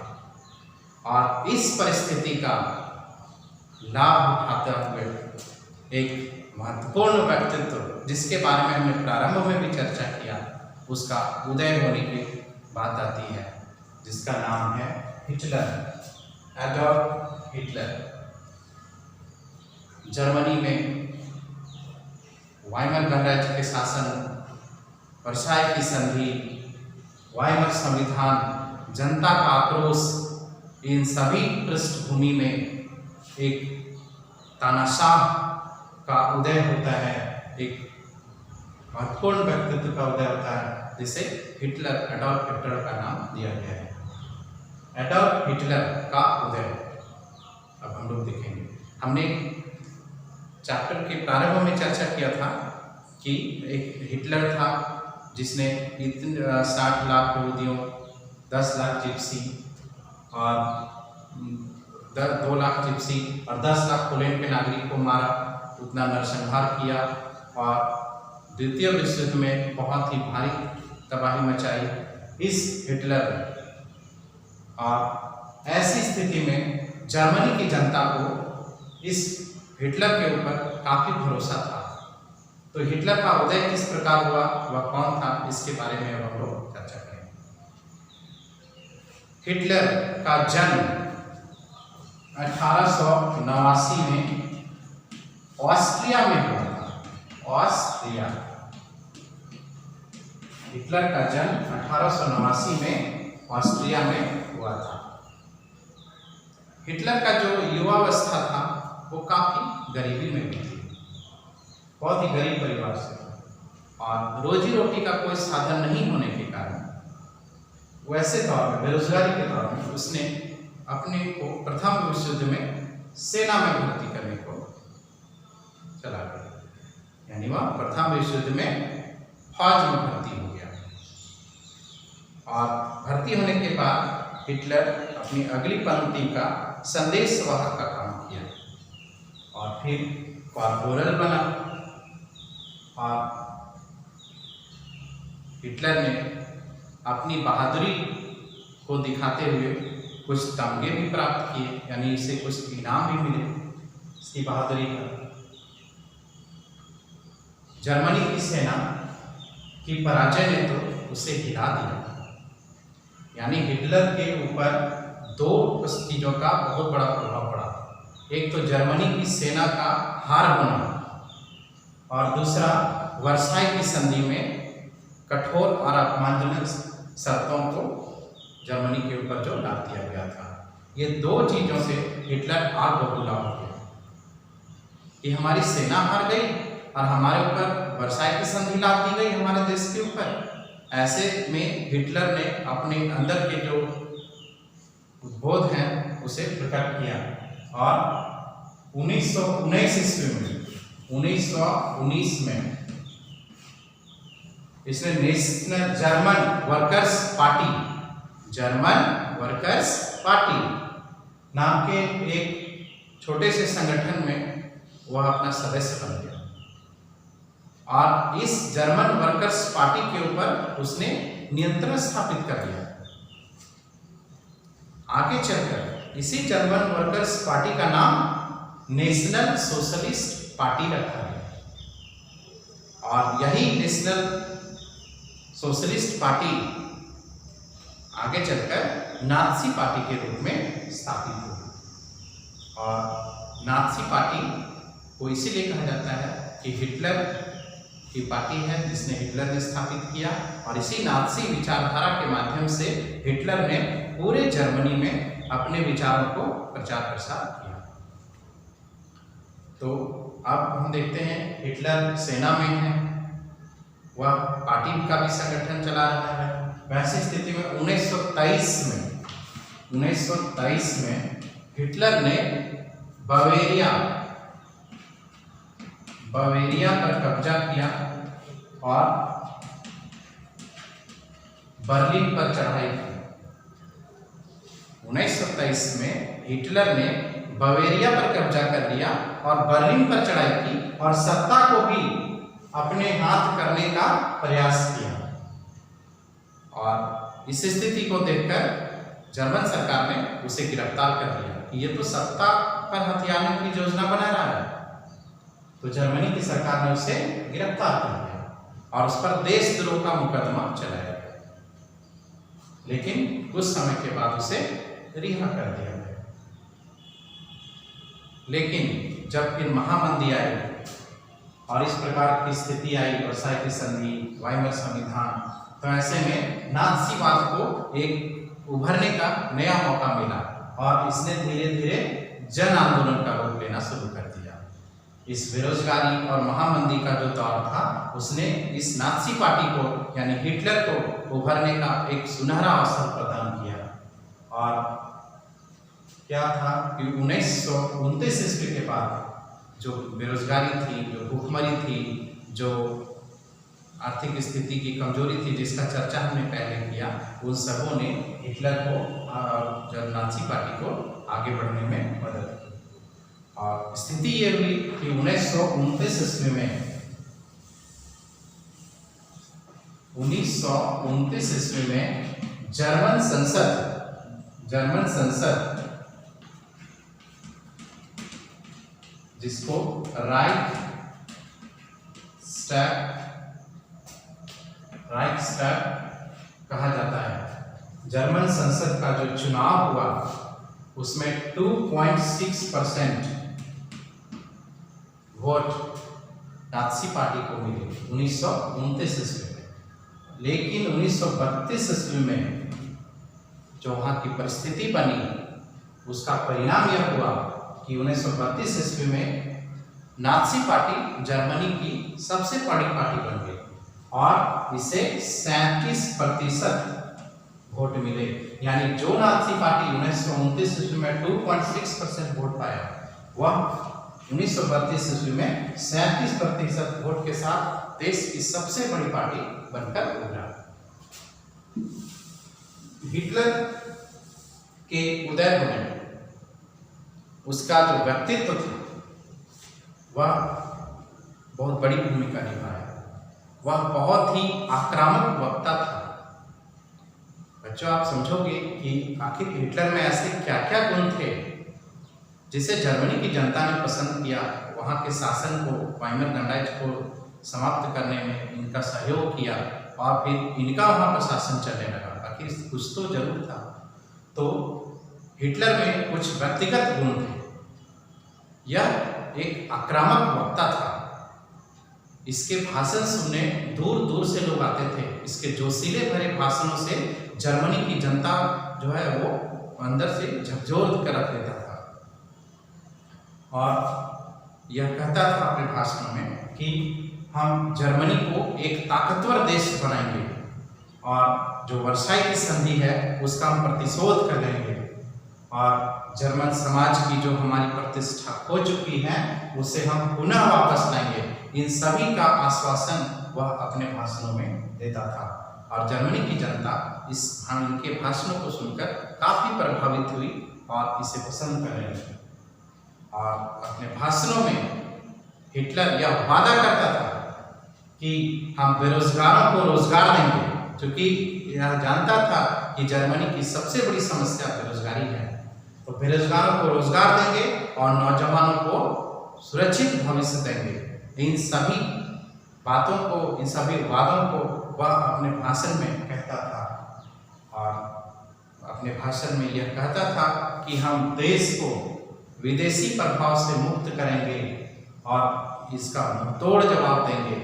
और इस परिस्थिति का लाभ उठाते हुए एक महत्वपूर्ण व्यक्तित्व, जिसके बारे में हमने प्रारंभ में भी चर्चा किया, उसका उदय होने की बात आती है, जिसका नाम है हिटलर, एडॉल्फ हिटलर। जर्मनी में वाइमर गणराज्य के शासन, वर्साई की संधि, वाइमर संविधान, जनता का आक्रोश, इन सभी पृष्ठभूमि में एक तानाशाह का उदय होता है, एक महत्वपूर्ण व्यक्तित्व का उदय होता है, जिसे हिटलर, एडॉल्फ हिटलर का नाम दिया गया है। एडॉल्फ हिटलर का उदय अब हम लोग देखेंगे। हमने चैप्टर के प्रारंभ में चर्चा किया था कि एक हिटलर था जिसने 60 लाख यहूदियों, 10 लाख जिप्सी और 2 लाख जिप्सी और 10 लाख पोलैंड के नागरिक को मारा, उतना नरसंहार किया और द्वितीय विश्व युद्ध में बहुत ही भारी तबाही मचाई इस हिटलर ने। और ऐसी स्थिति में जर्मनी की जनता को इस हिटलर के ऊपर काफी भरोसा था। तो हिटलर का उदय किस प्रकार हुआ, वह कौन था, इसके बारे में अब हम लोग चर्चा करेंगे। हिटलर का जन्म 1889 में ऑस्ट्रिया में हुआ था। ऑस्ट्रिया। हिटलर का जन्म 1889 में ऑस्ट्रिया में हुआ था। हिटलर का जो युवावस्था था वो काफी गरीबी में भी थी, बहुत ही गरीब परिवार से, और रोजी रोटी का कोई साधन नहीं होने के कारण वैसे दौर में, बेरोजगारी के दौर में, उसने अपने को प्रथम विश्व युद्ध में सेना में भर्ती करने को चला गया, यानी वह प्रथम विश्व युद्ध में फौज में भर्ती हो गया। और भर्ती होने के बाद हिटलर अपनी अगली पंक्ति का संदेशवाहक का काम किया और फिर कॉर्पोरल बना। और हिटलर ने अपनी बहादुरी को दिखाते हुए कुछ तमगे भी प्राप्त किए, यानी इसे कुछ इनाम भी मिले इसकी बहादुरी का। जर्मनी की सेना की पराजय ने तो उसे हिला दिया, यानी हिटलर के ऊपर दो चीजों का बहुत बड़ा प्रभाव पड़ा। एक तो जर्मनी की सेना का हार होना और दूसरा वर्साई की संधि में कठोर और अपमानजनक शर्तों को जर्मनी के ऊपर जो डाल दिया गया था। ये दो चीजों से हिटलर आग बबूला हो गया कि हमारी सेना हार गई और हमारे ऊपर वर्साई की संधि लाद दी गई हमारे देश के ऊपर। ऐसे में हिटलर ने अपने अंदर के जो बोध हैं उसे प्रकट किया और 1919 ईस्वी में 1919 में इसने नेशनल जर्मन वर्कर्स पार्टी नाम के एक छोटे से संगठन में वह अपना सदस्य बन गया। और इस जर्मन वर्कर्स पार्टी के ऊपर उसने नियंत्रण स्थापित कर दिया। आगे चलकर इसी जर्मन वर्कर्स पार्टी का नाम नेशनल सोशलिस्ट पार्टी रखा गया और यही नेशनल सोशलिस्ट पार्टी आगे चलकर नाज़ी पार्टी के रूप में स्थापित हुई। और नाज़ी पार्टी को इसीलिए कहा जाता है कि हिटलर की पार्टी है जिसने हिटलर ने स्थापित किया और इसी नाज़ी विचारधारा के माध्यम से हिटलर ने पूरे जर्मनी में अपने विचारों को प्रचार प्रसार किया। तो अब हम देखते हैं हिटलर सेना में है, वह पार्टी का भी संगठन चला रहा है। वैसी स्थिति में 1923 में हिटलर ने बवेरिया पर कब्जा किया और बर्लिन पर चढ़ाई की। 1923 में हिटलर ने बवेरिया पर कब्जा कर लिया और बर्लिन पर चढ़ाई की और सत्ता को भी अपने हाथ करने का प्रयास किया। और इस स्थिति को देखकर जर्मन सरकार ने उसे गिरफ्तार कर लिया कि ये तो सत्ता पर हथियाने की योजना बना रहा है। तो जर्मनी की सरकार ने उसे गिरफ्तार कर लिया और उस पर देशद्रोह का मुकदमा चलाया गया, लेकिन कुछ समय के बाद उसे रिहा कर दिया गया। लेकिन जब फिर महामंदी आई और इस प्रकार की स्थिति आई, वर्साई की संधि, वाइमर संविधान, तो ऐसे में नाज़ीवाद को एक उभरने का नया मौका मिला और इसने धीरे धीरे जन आंदोलन का रूप लेना शुरू कर दिया। इस बेरोजगारी और महामंदी का जो दौर था उसने इस नाज़ी पार्टी को यानी हिटलर को उभरने का एक सुनहरा अवसर प्रदान किया। और क्या था कि 1929 ईस्वी के बाद जो बेरोजगारी थी, जो भूखमरी थी, जो आर्थिक स्थिति की कमजोरी थी जिसका चर्चा हमने पहले किया, उन सबों ने हिटलर को और नाज़ी पार्टी को आगे बढ़ने में मदद की। और स्थिति ये हुई कि 1929 ईस्वी में जर्मन संसद जिसको राइक्सटैग कहा जाता है, जर्मन संसद का जो चुनाव हुआ उसमें 2.6% वोट नाज़ी पार्टी को मिले 1929 ईस्वी में। लेकिन 1932 ईस्वी में जो वहाँ की परिस्थिति बनी उसका परिणाम यह हुआ कि 1932 ईस्वी में नाज़ी पार्टी जर्मनी की सबसे बड़ी पार्टी बन गई और इसे 37% वोट मिले। यानी जो नाज़ी पार्टी 1929 ईस्वी में 2.6% वोट पाया, वह 1932 ईस्वी में 37% वोट के साथ देश की सबसे बड़ी पार्टी बनकर उभरा। हिटलर के उदय होने उसका जो व्यक्तित्व था वह बहुत बड़ी भूमिका निभाया। वह बहुत ही आक्रामक वक्ता था। बच्चों, आप समझोगे कि आखिर हिटलर में ऐसे क्या क्या गुण थे जिसे जर्मनी की जनता ने पसंद किया, वहाँ के शासन को, वाइमर गणराज्य को समाप्त करने में इनका सहयोग किया और फिर इनका वहाँ पर शासन चलने लगा। आखिर कुछ तो जरूर था। तो हिटलर में कुछ व्यक्तिगत गुण थे। यह एक आक्रामक वक्ता था। इसके भाषण सुनने दूर दूर से लोग आते थे। इसके जोशीले भरे भाषणों से जर्मनी की जनता जो है वो अंदर से झकझोर कर रख देता था। और यह कहता था अपने भाषण में कि हम जर्मनी को एक ताकतवर देश बनाएंगे और जो वर्साई की संधि है उसका हम प्रतिशोध कर लेंगे और जर्मन समाज की जो हमारी प्रतिष्ठा खो चुकी है उसे हम पुनः वापस लाएंगे। इन सभी का आश्वासन वह अपने भाषणों में देता था और जर्मनी की जनता इनके भाषणों को सुनकर काफी प्रभावित हुई और इसे पसंद करने लगी। और अपने भाषणों में हिटलर यह वादा करता था कि हम बेरोजगारों को रोजगार देंगे, क्योंकि यह जानता था कि जर्मनी की सबसे बड़ी समस्या बेरोजगारी है। तो बेरोजगारों को रोजगार देंगे और नौजवानों को सुरक्षित भविष्य देंगे। इन सभी बातों को, इन सभी वादों को वह अपने भाषण में कहता था, और अपने भाषण में यह कहता था कि हम देश को विदेशी प्रभाव से मुक्त करेंगे और इसका मुंहतोड़ जवाब देंगे।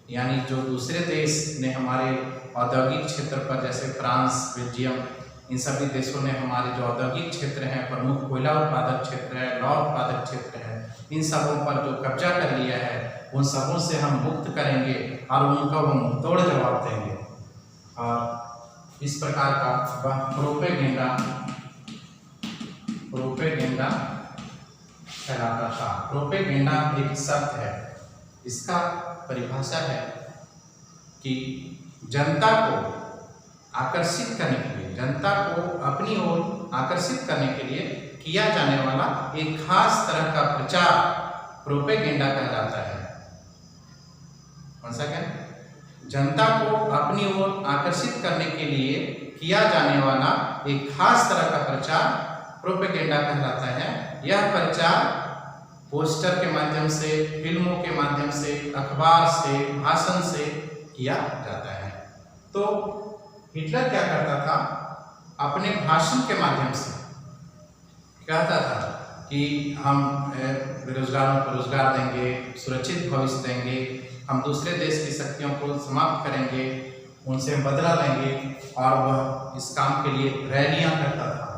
यानी जो दूसरे देश ने हमारे औद्योगिक क्षेत्र पर, जैसे फ्रांस, बेल्जियम, इन सभी देशों ने हमारे जो औद्योगिक क्षेत्र हैं, प्रमुख कोयला उत्पादक क्षेत्र है, लौह उत्पादक क्षेत्र है, इन सबों पर जो कब्जा कर लिया है, उन सबों से हम मुक्त करेंगे और उनका वो मुंहतोड़ जवाब देंगे। और इस प्रकार का वह प्रोपेगेंडा कहलाता था। प्रोपेगेंडा एक शब्द है, इसका परिभाषा है कि जनता को आकर्षित करने के लिए, जनता को अपनी ओर आकर्षित करने के लिए किया जाने वाला एक खास तरह का प्रचार प्रोपेगेंडा कहलाता है। कौन सा? क्या? जनता को अपनी ओर आकर्षित करने के लिए किया जाने वाला एक खास तरह का प्रचार प्रोपेगेंडा कहलाता है। यह प्रचार पोस्टर के माध्यम से, फिल्मों के माध्यम से, अखबार से, भाषण से किया जाता है। तो हिटलर क्या करता था? अपने भाषण के माध्यम से कहता था कि हम बेरोजगारों को रोजगार देंगे, सुरक्षित भविष्य देंगे, हम दूसरे देश की शक्तियों को समाप्त करेंगे, उनसे बदला लेंगे, और वह इस काम के लिए रैलियां करता था,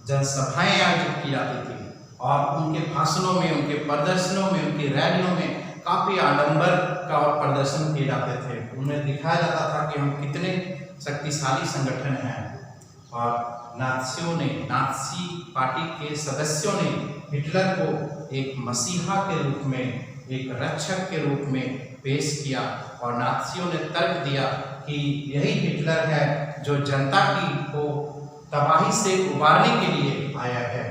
जनसभाएं आयोजित की जाती थी, और उनके भाषणों में, उनके प्रदर्शनों में, उनकी रैलियों में काफ़ी आडंबर का प्रदर्शन किए जाते थे। उन्हें दिखाया जाता था कि हम कितने शक्तिशाली संगठन हैं। और नाज़ी पार्टी के सदस्यों ने हिटलर को एक मसीहा के रूप में, एक रक्षक के रूप में पेश किया, और नाज़ियों ने तर्क दिया कि यही हिटलर है जो जनता की को तबाही से उबारने के लिए आया है,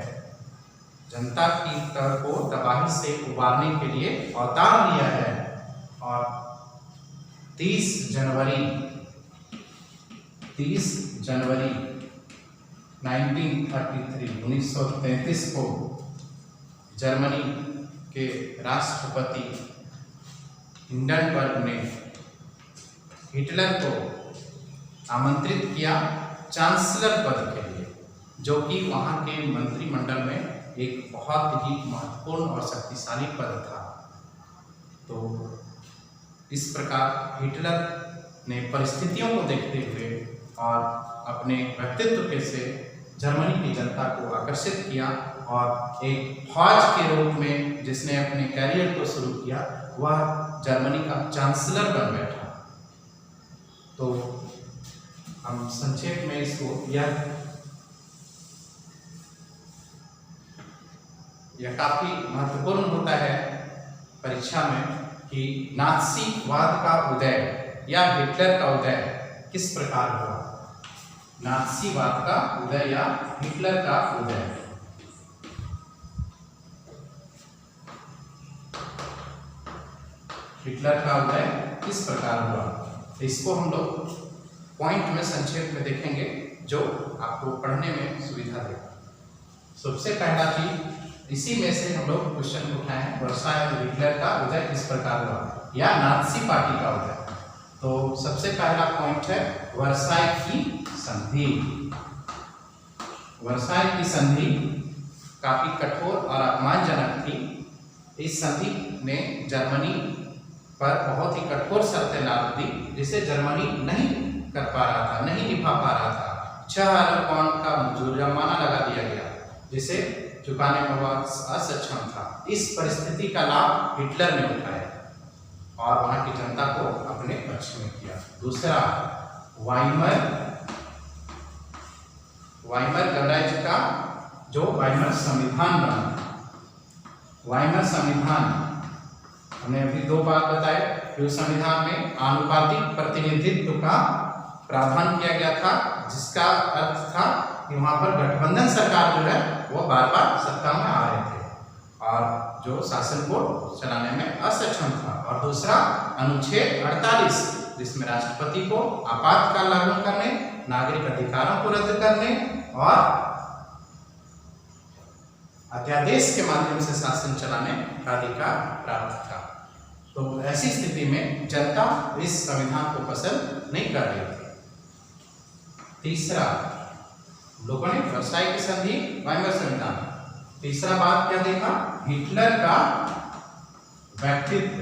जनता की को तबाही से उबारने के लिए अवतार लिया है। और 30 जनवरी 1933 को जर्मनी के राष्ट्रपति हिंडनबर्ग ने हिटलर को आमंत्रित किया चांसलर पद के लिए, जो कि वहाँ के मंत्रिमंडल में एक बहुत ही महत्वपूर्ण और शक्तिशाली पद था। तो इस प्रकार हिटलर ने परिस्थितियों को देखते हुए और अपने व्यक्तित्व के से जर्मनी की जनता को आकर्षित किया, और एक फौज के रूप में जिसने अपने कैरियर को शुरू किया, वह जर्मनी का चांसलर बन बैठा। तो हम संक्षेप में इसको यह काफी महत्वपूर्ण होता है परीक्षा में कि नाज़ीवाद का उदय या हिटलर का उदय किस प्रकार हुआ। नाज़ीवाद का उदय या हिटलर का उदय। हिटलर का उदय किस प्रकार हुआ, तो इसको हम लोग पॉइंट में संक्षेप में देखेंगे, जो आपको पढ़ने में सुविधा देगा। सबसे पहला चीज, इसी में से हम लोग क्वेश्चन उठाए हैं, वर्साय हिटलर का उदय किस प्रकार हुआ या नाज़ी पार्टी का उदय। तो सबसे पहला पॉइंट है वर्साय की संधि। वर्साय की संधि काफी कठोर और अपमानजनक थी। इस संधि ने जर्मनी पर बहुत ही कठोर शर्तें लागू दी, जिसे जर्मनी नहीं कर पा रहा था, नहीं निभा पा रहा था। 6 अरब पाउंड का जुर्माना लगा दिया गया, जिसे चुकाने में वह असक्षम था। इस परिस्थिति का लाभ हिटलर ने उठाया और वहां की जनता को अपने पक्ष में किया। दूसरा, वाइमर गणराज्य का जो वाइमर संविधान बना। वाइमर संविधान हमने अभी 2 बार बताया कि उस संविधान में आनुपातिक प्रतिनिधित्व का प्रावधान किया गया था, जिसका अर्थ था कि वहां पर गठबंधन सरकार जो है वो बार बार सत्ता में आ रहे थे। और जो शासन को चलाने में असक्षम था। और दूसरा अनुच्छेद 48 जिसमें राष्ट्रपति को आपातकाल लागू करने, नागरिक अधिकारों को रद्द करने और अध्यादेश के माध्यम से शासन चलाने का अधिकार प्राप्त था। तो ऐसी स्थिति में जनता इस संविधान को पसंद नहीं कर रही थी। तीसरा, लोगों ने वर्साई की संधि, वाइमर संविधान। तीसरा बात क्या देखा? हिटलर का व्यक्तित्व।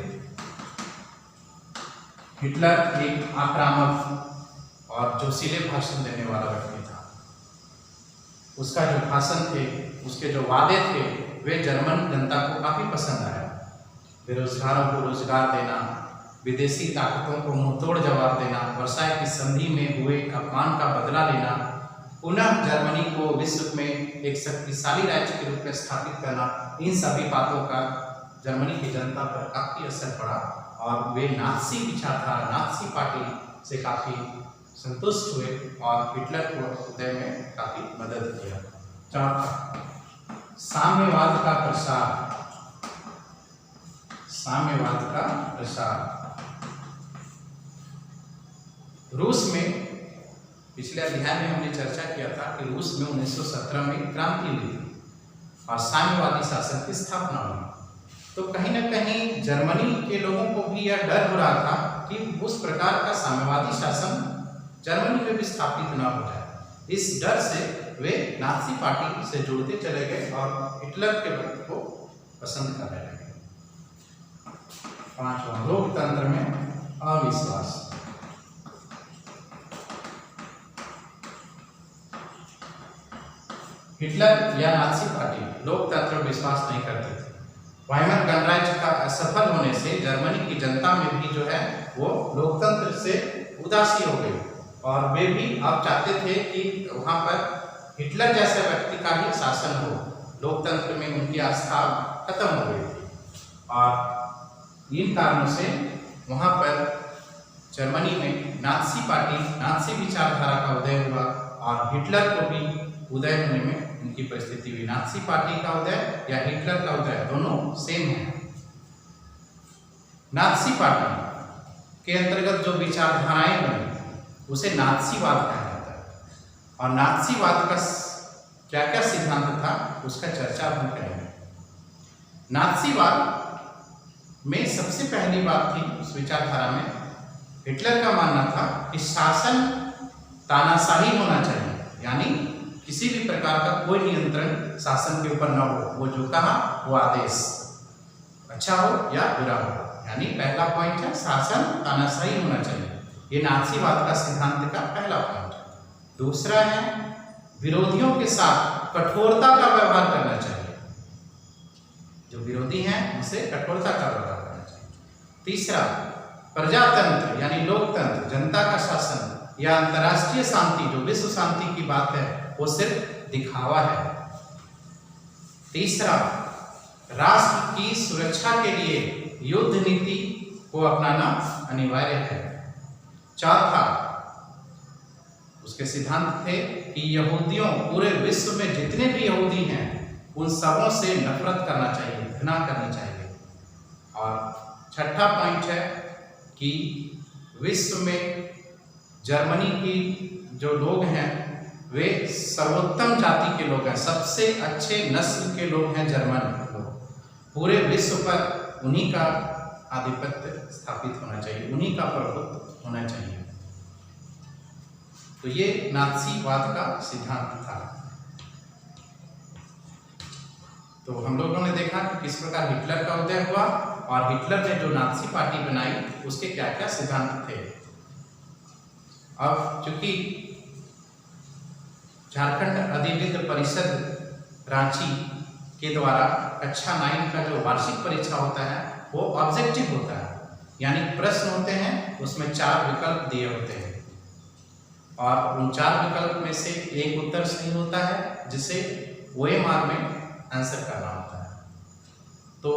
हिटलर एक आक्रामक और जोशीले भाषण देने वाला व्यक्ति था। उसका जो भाषण थे, उसके जो वादे थे, वे जर्मन जनता को काफी पसंद आया। बेरोजगारों को रोजगार देना, विदेशी ताकतों को मुंहतोड़ जवाब देना, वर्साई की संधि में हुए अपमान का बदला लेना, पुनः जर्मनी को विश्व में एक शक्तिशाली राज्य के रूप में स्थापित करना, इन सभी बातों का जर्मनी की जनता पर काफी असर पड़ा और वे नाज़ी विचारधारा, नाज़ी पार्टी से काफी संतुष्ट हुए और हिटलर को उदय में काफी मदद किया। चौथा, साम्यवाद का प्रसार। साम्यवाद का प्रसार रूस में, पिछले अध्याय में हमने चर्चा किया था कि रूस में 1917 में क्रांति हुई थी और साम्यवादी शासन की स्थापना हुई। तो कहीं न कहीं जर्मनी के लोगों को भी यह डर हो रहा था कि उस प्रकार का साम्यवादी शासन जर्मनी में भी स्थापित न हो जाए। इस डर से वे नाज़ी पार्टी से जुड़ते चले गए और हिटलर के वक्त को पसंद करने लगे। पांचवा, लोकतंत्र में अविश्वास। हिटलर या नाज़ी पार्टी लोकतंत्र में विश्वास नहीं करते थे। वाइमर गणराज्य का असफल होने से जर्मनी की जनता में भी जो है वो लोकतंत्र से उदासी हो गई और वे भी अब चाहते थे कि वहाँ पर हिटलर जैसे व्यक्ति का ही शासन हो। लोकतंत्र में उनकी आस्था खत्म हो गई थी और इन कारणों से वहाँ पर जर्मनी में नाज़ी पार्टी, नाज़ी विचारधारा का उदय हुआ और हिटलर को भी उदय होने में उनकी परिस्थिति हुई। नाज़ी पार्टी का उदय या हिटलर का उदय दोनों सेम है। नाज़ी पार्टी के अंतर्गत जो विचारधाराएं बनी उसे नाज़ीवाद कहा जाता है और नाज़ीवाद का क्या क्या सिद्धांत था उसका चर्चा हम करेंगे। नाज़ीवाद में सबसे पहली बात थी उस विचारधारा में, हिटलर का मानना था कि शासन तानाशाही होना चाहिए, यानी किसी भी प्रकार का कोई नियंत्रण शासन के ऊपर न हो, वो जो कहा वो आदेश, अच्छा हो या बुरा हो। यानी पहला पॉइंट है शासन तानाशाही होना चाहिए, ये नाज़ीवाद का सिद्धांत का पहला पॉइंट है। दूसरा है विरोधियों के साथ कठोरता का व्यवहार करना चाहिए, जो विरोधी हैं उनसे कठोरता का व्यवहार करना चाहिए। तीसरा, प्रजातंत्र यानी लोकतंत्र, जनता का शासन या अंतर्राष्ट्रीय शांति, जो विश्व शांति की बात है वो सिर्फ दिखावा है। तीसरा, राष्ट्र की सुरक्षा के लिए युद्ध नीति को अपनाना अनिवार्य है। चौथा, उसके सिद्धांत थे कि यहूदियों, पूरे विश्व में जितने भी यहूदी हैं उन सबों से नफरत करना चाहिए, घृणा करनी चाहिए। और छठा पॉइंट है कि विश्व में जर्मनी की जो लोग हैं वे सर्वोत्तम जाति के लोग हैं, सबसे अच्छे नस्ल के लोग हैं जर्मन लोग। पूरे विश्व पर उन्हीं का आधिपत्य स्थापित होना चाहिए, उन्हीं का प्रभुत्व होना चाहिए। तो ये नाज़ीवाद का सिद्धांत था। तो हम लोगों ने देखा कि किस प्रकार हिटलर का उदय हुआ और हिटलर ने जो नाज़ी पार्टी बनाई उसके क्या क्या सिद्धांत थे। अब चूंकि झारखंड अधिविद्य परिषद रांची के द्वारा कक्षा 9 का जो वार्षिक परीक्षा होता है वो ऑब्जेक्टिव होता है, यानी प्रश्न होते हैं उसमें 4 विकल्प दिए होते हैं और उन 4 विकल्प में से एक उत्तर सही होता है जिसे OMR में आंसर करना होता है। तो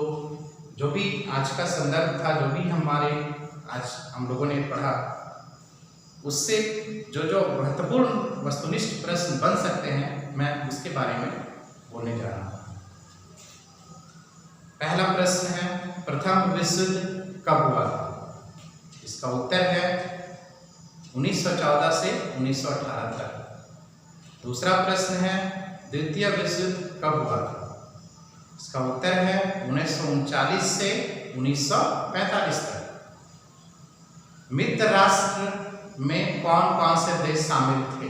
जो भी आज का संदर्भ था, जो भी हमारे आज हम लोगों ने पढ़ा, उससे जो जो महत्वपूर्ण वस्तुनिष्ठ प्रश्न बन सकते हैं मैं उसके बारे में बोलने जा रहा हूँ। पहला प्रश्न है, प्रथम विश्व युद्ध कब हुआ था? इसका उत्तर है 1914 से 1918 तक। दूसरा प्रश्न है, द्वितीय विश्व युद्ध कब हुआ था? इसका उत्तर है 1939 से 1945 तक। मित्र राष्ट्र में कौन कौन से देश शामिल थे?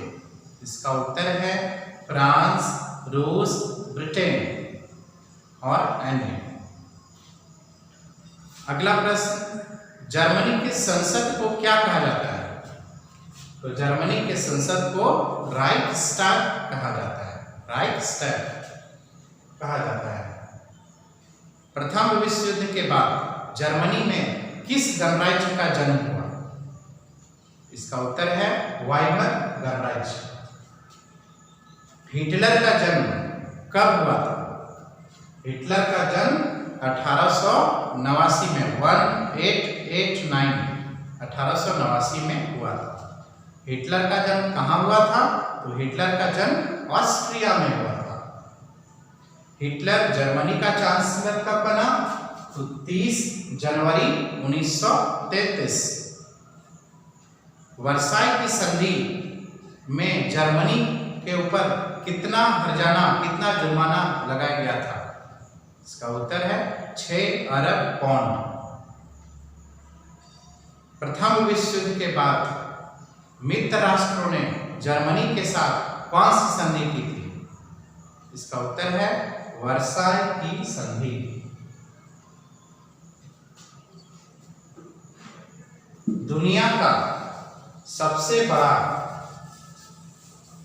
इसका उत्तर है फ्रांस, रूस, ब्रिटेन और अन्य। अगला प्रश्न, जर्मनी के संसद को क्या कहा जाता है? तो जर्मनी के संसद को राइक्सटैग कहा जाता है। राइक्सटैग कहा जाता है। प्रथम विश्व युद्ध के बाद जर्मनी में किस गणराज्य का जन्म हुआ? इसका उत्तर है वाइमर गणराज्य। हिटलर का जन्म कब हुआ था? हिटलर का जन्म 1889 में 1889 में हुआ था। हिटलर का जन्म कहाँ हुआ था? तो हिटलर का जन्म ऑस्ट्रिया में हुआ था। हिटलर जर्मनी का चांसलर कब बना? तो 30 जनवरी 1933। वर्साई की संधि में जर्मनी के ऊपर कितना हर्जाना, कितना जुर्माना लगाया गया था? इसका उत्तर है 6 अरब पाउंड। प्रथम विश्व युद्ध के बाद मित्र राष्ट्रों ने जर्मनी के साथ कौन सी संधि की थी? इसका उत्तर है वर्साई की संधि। दुनिया का सबसे बड़ा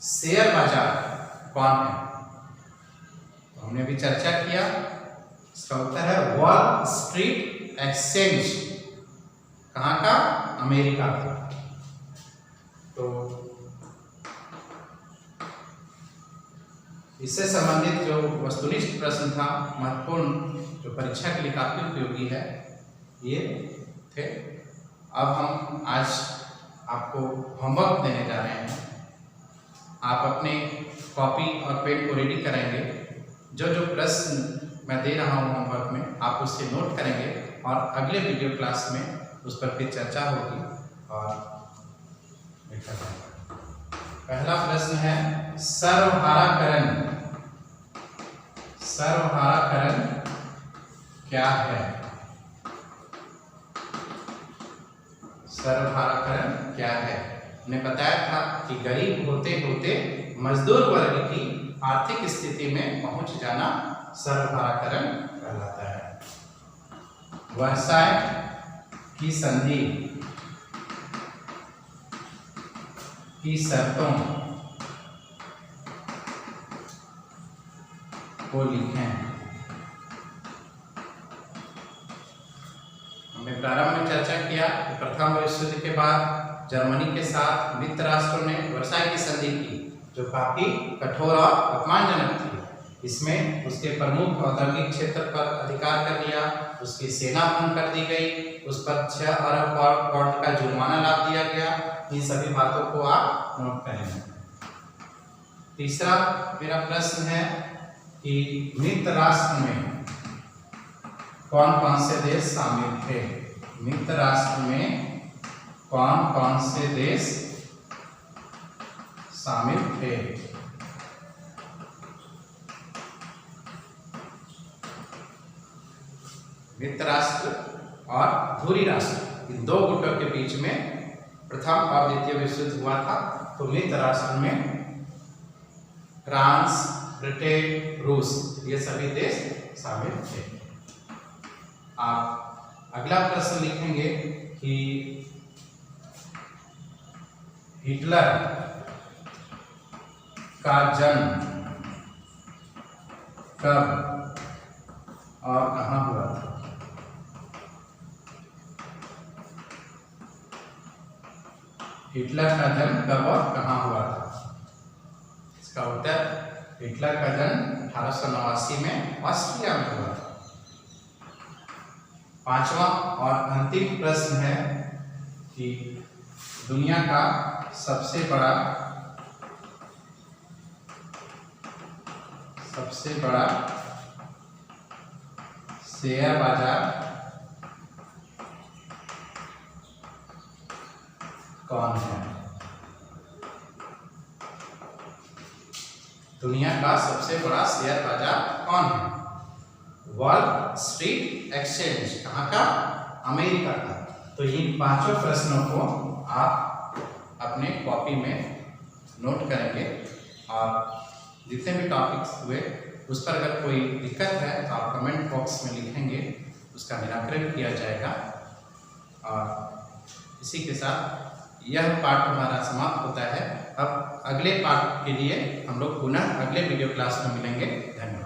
शेयर बाजार कौन है? हमने भी चर्चा किया। इसका उत्तर है वॉल स्ट्रीट एक्सचेंज। कहाँ का? अमेरिका का। तो इससे संबंधित जो वस्तुनिष्ठ प्रश्न था, महत्वपूर्ण, जो परीक्षा के लिए काफी उपयोगी है, ये थे। अब हम आज आपको होमवर्क देने जा रहे हैं। आप अपने कॉपी और पेन को रेडी करेंगे। जो जो प्रश्न मैं दे रहा हूँ होमवर्क में, आप उससे नोट करेंगे और अगले वीडियो क्लास में उस पर फिर चर्चा होगी और देखा जाएगा। पहला प्रश्न है, सर्वहाराकरण। सर्वहाराकरण क्या है? सर्वहाराकरण क्या है? हमने बताया था कि गरीब होते होते मजदूर वर्ग की आर्थिक स्थिति में पहुंच जाना सर्वहाराकरण कहलाता है। वर्साई की संधि की शर्तों को लिखें। हमने प्रारंभ में चर्चा किया कि प्रथम विश्व युद्ध के बाद जर्मनी के साथ मित्र राष्ट्रों ने वर्साई की संधि की, जो काफी कठोर और अपमानजनक थी। इसमें उसके प्रमुख औद्योगिक क्षेत्र पर अधिकार कर लिया, उसकी सेना भंग कर दी गई, उस पर 6 अरब पाउंड का जुर्माना लाद दिया गया। इन सभी बातों को आप नोट करेंगे। तीसरा मेरा प्रश्न है कि मित्र राष्ट्र में कौन कौन से देश शामिल थे? मित्र राष्ट्र में कौन कौन से देश शामिल थे? मित्र राष्ट्र और धुरी राष्ट्र, इन दो गुटों के बीच में प्रथम और द्वितीय विश्व युद्ध हुआ था। तो मित्र राष्ट्र में फ्रांस, ब्रिटेन, रूस, ये सभी देश शामिल थे। आप अगला प्रश्न लिखेंगे कि हिटलर का जन्म कब और कहाँ हुआ था? हिटलर का जन्म कब और कहाँ हुआ था? इसका उत्तर हिटलर का जन्म 1889 में ऑस्ट्रिया में हुआ था। पांचवा और अंतिम प्रश्न है कि दुनिया का सबसे बड़ा शेयर बाजार कौन है? दुनिया का सबसे बड़ा शेयर बाजार कौन है? Wall street exchange. कहाँ का? अमेरिका का। तो इन पांचों प्रश्नों को आप अपने कॉपी में नोट करेंगे और जितने भी टॉपिक्स हुए उस पर अगर कोई दिक्कत है तो आप कमेंट बॉक्स में लिखेंगे, उसका निराकरण किया जाएगा। और इसी के साथ यह पाठ हमारा समाप्त होता है। अब अगले पाठ के लिए हम लोग पुनः अगले वीडियो क्लास में मिलेंगे। धन्यवाद।